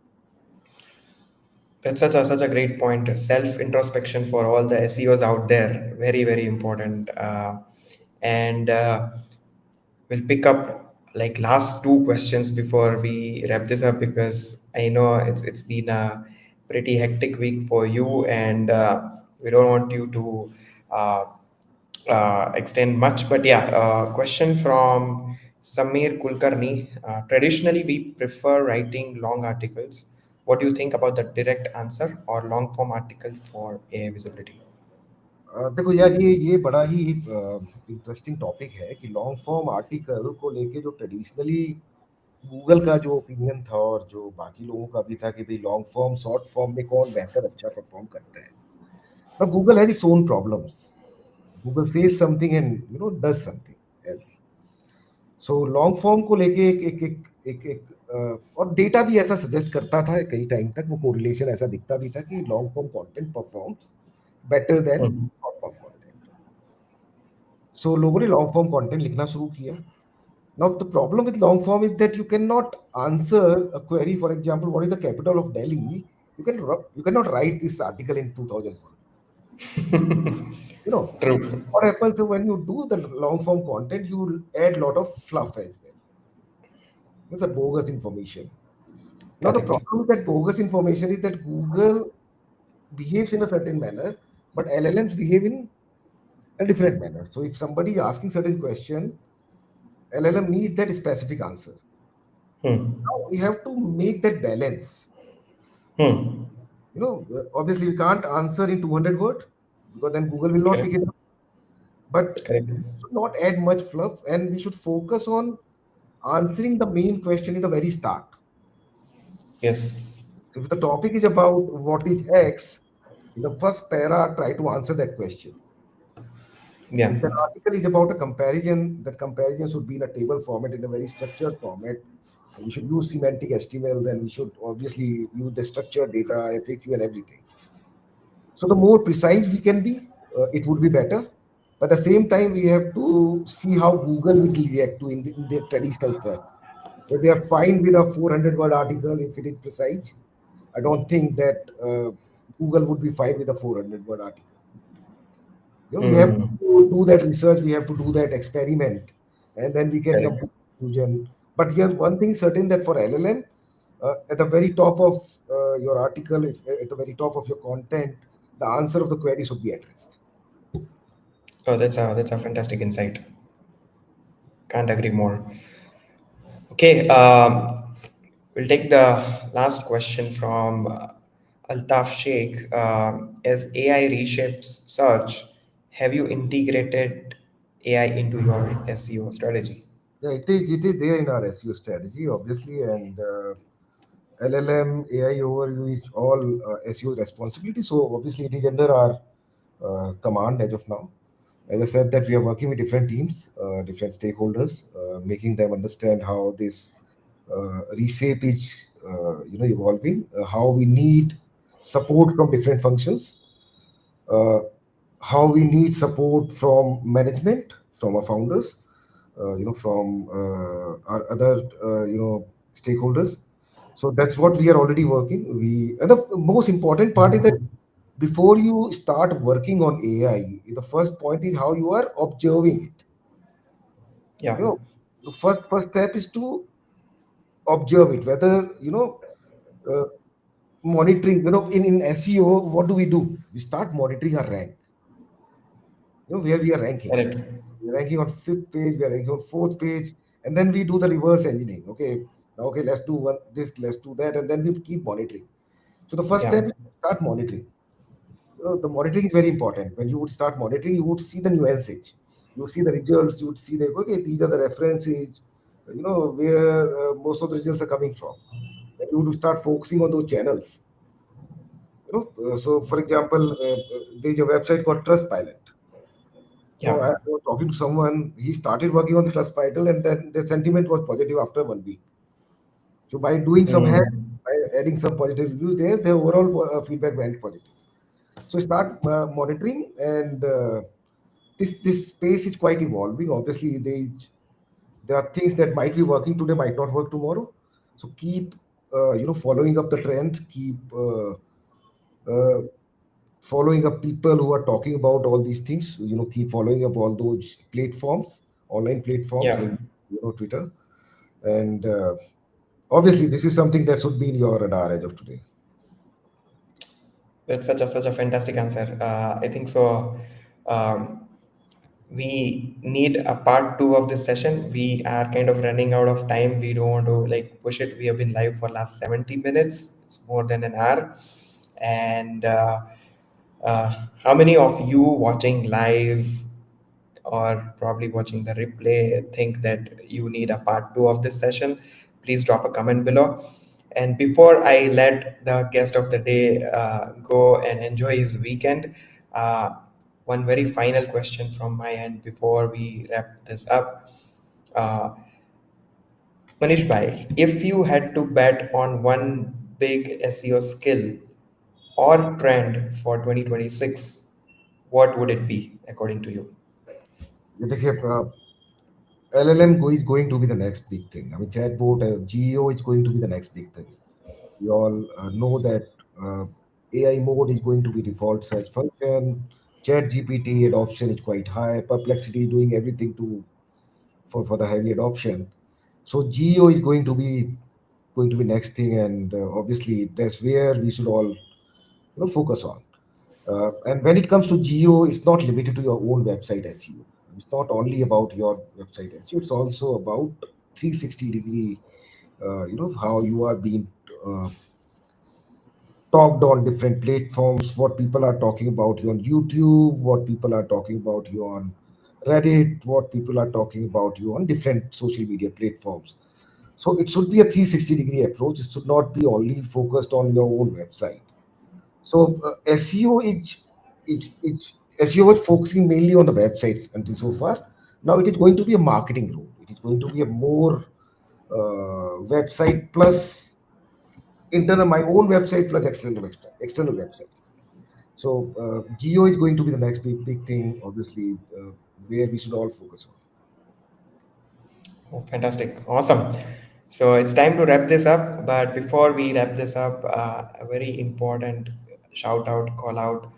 That's such a great point. Self introspection for all the SEOs out there. Very, very important. And we'll pick up like last two questions before we wrap this up, because I know it's been a pretty hectic week for you, and we don't want you to uh, extend much. But yeah, question from Samir Kulkarni. Traditionally, we prefer writing long articles. What do you think about the direct answer or long form article for AI visibility? देखो यार, ये बड़ा ही interesting topic है कि long form article को लेके जो traditionally Google का जो ओपिनियन था और जो बाकी लोगों का भी था कि भाई लॉन्ग फॉर्म शॉर्ट फॉर्म में कौन बेहतर अच्छा परफॉर्म करता है. Now Google has its own problems. Google says something and does something else. So long form को लेके और डेटा भी ऐसा सजेस्ट करता था कई टाइम तक, वो कोरिलेशन ऐसा दिखता भी था कि long form content performs better than Hmm. Short form content. So लोगों ने लॉन्ग फॉर्म कंटेंट लिखना शुरू किया. Now the problem with long form is that you cannot answer a query. For example, what is the capital of Delhi? You cannot write this article in 2000 words. True. What happens when you do the long form content, you add lot of fluff as well. The bogus information. Now, the Correct. problem with that bogus information is that Google behaves in a certain manner, but LLMs behave in a different manner. So, if somebody is asking certain question, LLM needs that specific answer. Hmm. Now, we have to make that balance. Hmm. Obviously, we can't answer in 200 word because then Google will not pick Correct. it up. But Correct. we should not add much fluff, and we should focus on answering the main question in the very start. Yes. If the topic is about what is X, in the first para, try to answer that question. Yeah. If the article is about a comparison, that comparison should be in a table format, in a very structured format. We should use semantic HTML, then we should obviously use the structured data, FAQ, and everything. So the more precise we can be, it would be better. But at the same time, we have to see how Google will react to in their traditional search. If they are fine with a 400 word article, if it is precise, I don't think that Google would be fine with a 400 word article. We have Hmm. to do that research, we have to do that experiment, and then we can come Correct. to conclusion. But here, one thing is certain that for LLM, at the very top of your article, if at the very top of your content, the answer of the query should be addressed. Oh, that's a fantastic insight. Can't agree more. Okay. We'll take the last question from Altaf Sheikh. As AI reshapes search, have you integrated AI into your SEO strategy? Yeah, it is there in our SEO strategy, obviously, and LLM, AI overview is all SEO responsibility. So obviously, it is under our command as of now. As I said, that we are working with different teams, different stakeholders, making them understand how this reshape is, evolving, how we need support from different functions, uh, how we need support from management, from our founders, from our other, stakeholders. So that's what we are already working. And the most important part is that before you start working on AI, the first point is how you are observing it. Yeah. The first step is to observe it. Whether uh, monitoring. In SEO, what do? We start monitoring our rank. Where we are ranking. Correct. We're ranking on fifth page. We are ranking on fourth page, and then we do the reverse engineering. Okay, now okay, let's do one this, let's do that, and then we keep monitoring. So the first Yeah. step is to start monitoring. The monitoring is very important. When you would start monitoring, you would see the nuances. You would see the results. You would see the okay, these are the references. Where most of the results are coming from. Then you would start focusing on those channels. So for example, there's a website called Trustpilot. So Yeah. I was talking to someone. He started working on the Trustpilot, and then the sentiment was positive after 1 week. So by doing some hack, Hmm. by adding some positive reviews there, the overall feedback went positive. So start monitoring, and this space is quite evolving. Obviously, there are things that might be working today, might not work tomorrow. So keep following up the trend. Keep uh, following up people who are talking about all these things. Keep following up all those platforms, online platforms, Yeah. like Twitter, and obviously this is something that should be in your radar as of today. That's such a fantastic answer. I think so. Um, we need a part two of this session. We are kind of running out of time. We don't want to like push it. We have been live for last 70 minutes. It's more than an hour. And how many of you watching live or probably watching the replay think that you need a part two of this session? Please drop a comment below. And before I let the guest of the day go and enjoy his weekend, Uh, One very final question from my end before we wrap this up. Uh, Manish Bhai, if you had to bet on one big SEO skill or trend for 2026, what would it be according to you? देखिए, LLM is going to be the next big thing. I mean, chatbot, GEO is going to be the next big thing. We all know that AI mode is going to be default search function. Chat GPT adoption is quite high. Perplexity is doing everything to for the heavy adoption. So GEO is going to be next thing, and obviously that's where we should all focus on. And when it comes to geo, it's not limited to your own website SEO. It's not only about your website SEO. It's also about 360-degree. How you are being uh, talked on different platforms. What people are talking about you on YouTube. What people are talking about you on Reddit. What people are talking about you on different social media platforms. So it should be a 360-degree approach. It should not be only focused on your own website. So SEO is SEO was focusing mainly on the websites until so far. Now it is going to be a marketing role. It is going to be a more website plus internal my own website plus external websites. So Geo is going to be the next big thing, obviously, where we should all focus on. Oh, fantastic. Awesome. So it's time to wrap this up. But before we wrap this up, a very important shout out, call out.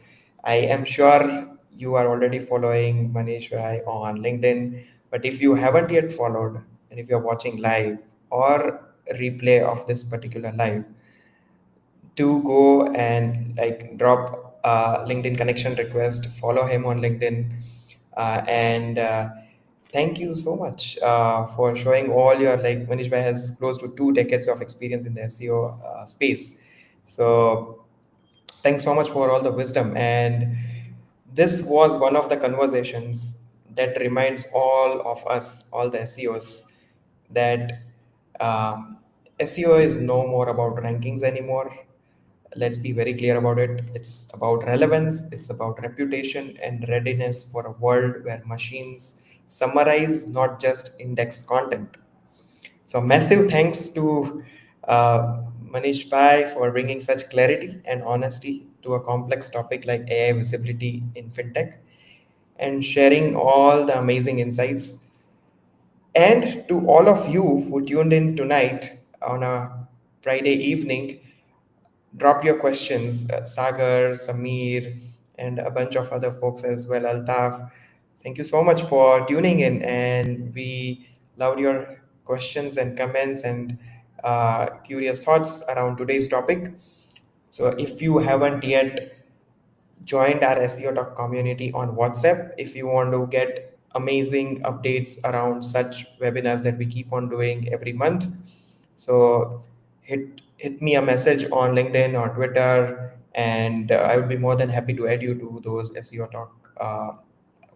I am sure you are already following Manish Bhai on LinkedIn. But if you haven't yet followed, and if you're watching live or replay of this particular live, do go and like drop a LinkedIn connection request, follow him on LinkedIn, and thank you so much for showing all your like Manish Bhai has close to 2 decades of experience in the SEO space. So thanks so much for all the wisdom. And this was one of the conversations that reminds all of us, all the SEOs, that um, SEO is no more about rankings anymore. Let's be very clear about it. It's about relevance, it's about reputation and readiness for a world where machines summarize, not just index content. So, massive thanks to Manish Pai for bringing such clarity and honesty to a complex topic like AI visibility in fintech and sharing all the amazing insights. And to all of you who tuned in tonight on a Friday evening, drop your questions. Sagar, Samir, and a bunch of other folks as well. Altaf, thank you so much for tuning in, and we loved your questions and comments and curious thoughts around today's topic. So, if you haven't yet joined our SEO Talk community on WhatsApp if you want to get amazing updates around such webinars that we keep on doing every month. So hit me a message on LinkedIn or Twitter, and I would be more than happy to add you to those SEO Talk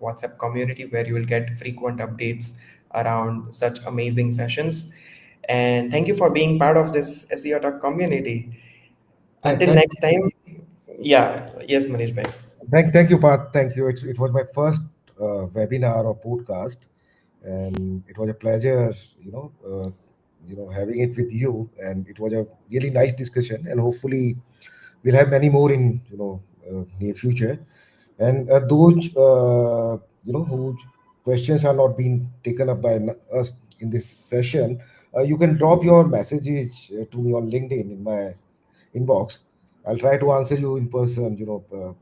WhatsApp community where you will get frequent updates around such amazing sessions. And thank you for being part of this SEO Talk community. Thank, Until thank, next time, yeah, yes, Manish bhai. thank you, Pat. Thank you. It was my first webinar or podcast, and it was a pleasure, having it with you. And it was a really nice discussion, and hopefully we'll have many more in near future. And those whose questions are not being taken up by us in this session, you can drop your messages to me on LinkedIn in my inbox. I'll try to answer you in person,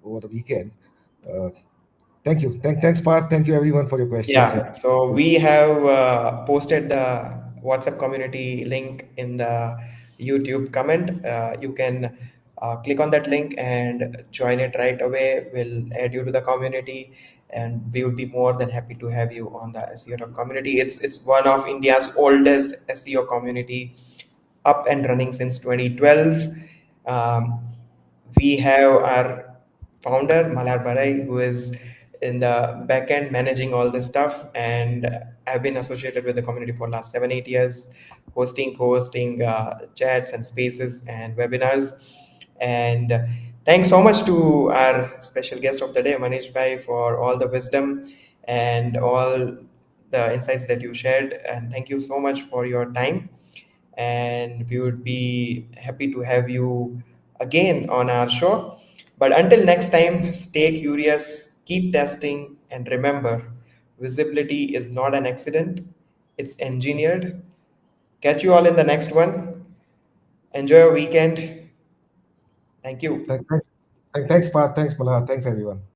over the weekend. Uh, Thank you. Thanks, Parth. Thank you, everyone, for your questions. Yeah, so we have posted the WhatsApp community link in the YouTube comment. You can click on that link and join it right away. We'll add you to the community, and we would be more than happy to have you on the SEO Talk community. It's one of India's oldest SEO community, up and running since 2012. Um, we have our founder Malar Barai, who is in the back end managing all this stuff, and I've been associated with the community for last 7 8 years, hosting co-hosting chats and spaces and webinars. And thanks so much to our special guest of the day, Manish Bhai, for all the wisdom and all the insights that you shared. And thank you so much for your time. And we would be happy to have you again on our show. But until next time, stay curious, keep testing, and remember, visibility is not an accident, it's engineered. Catch you all in the next one. Enjoy your weekend. Thank you. Thanks, Parth. Thanks, Malha. Thanks, everyone.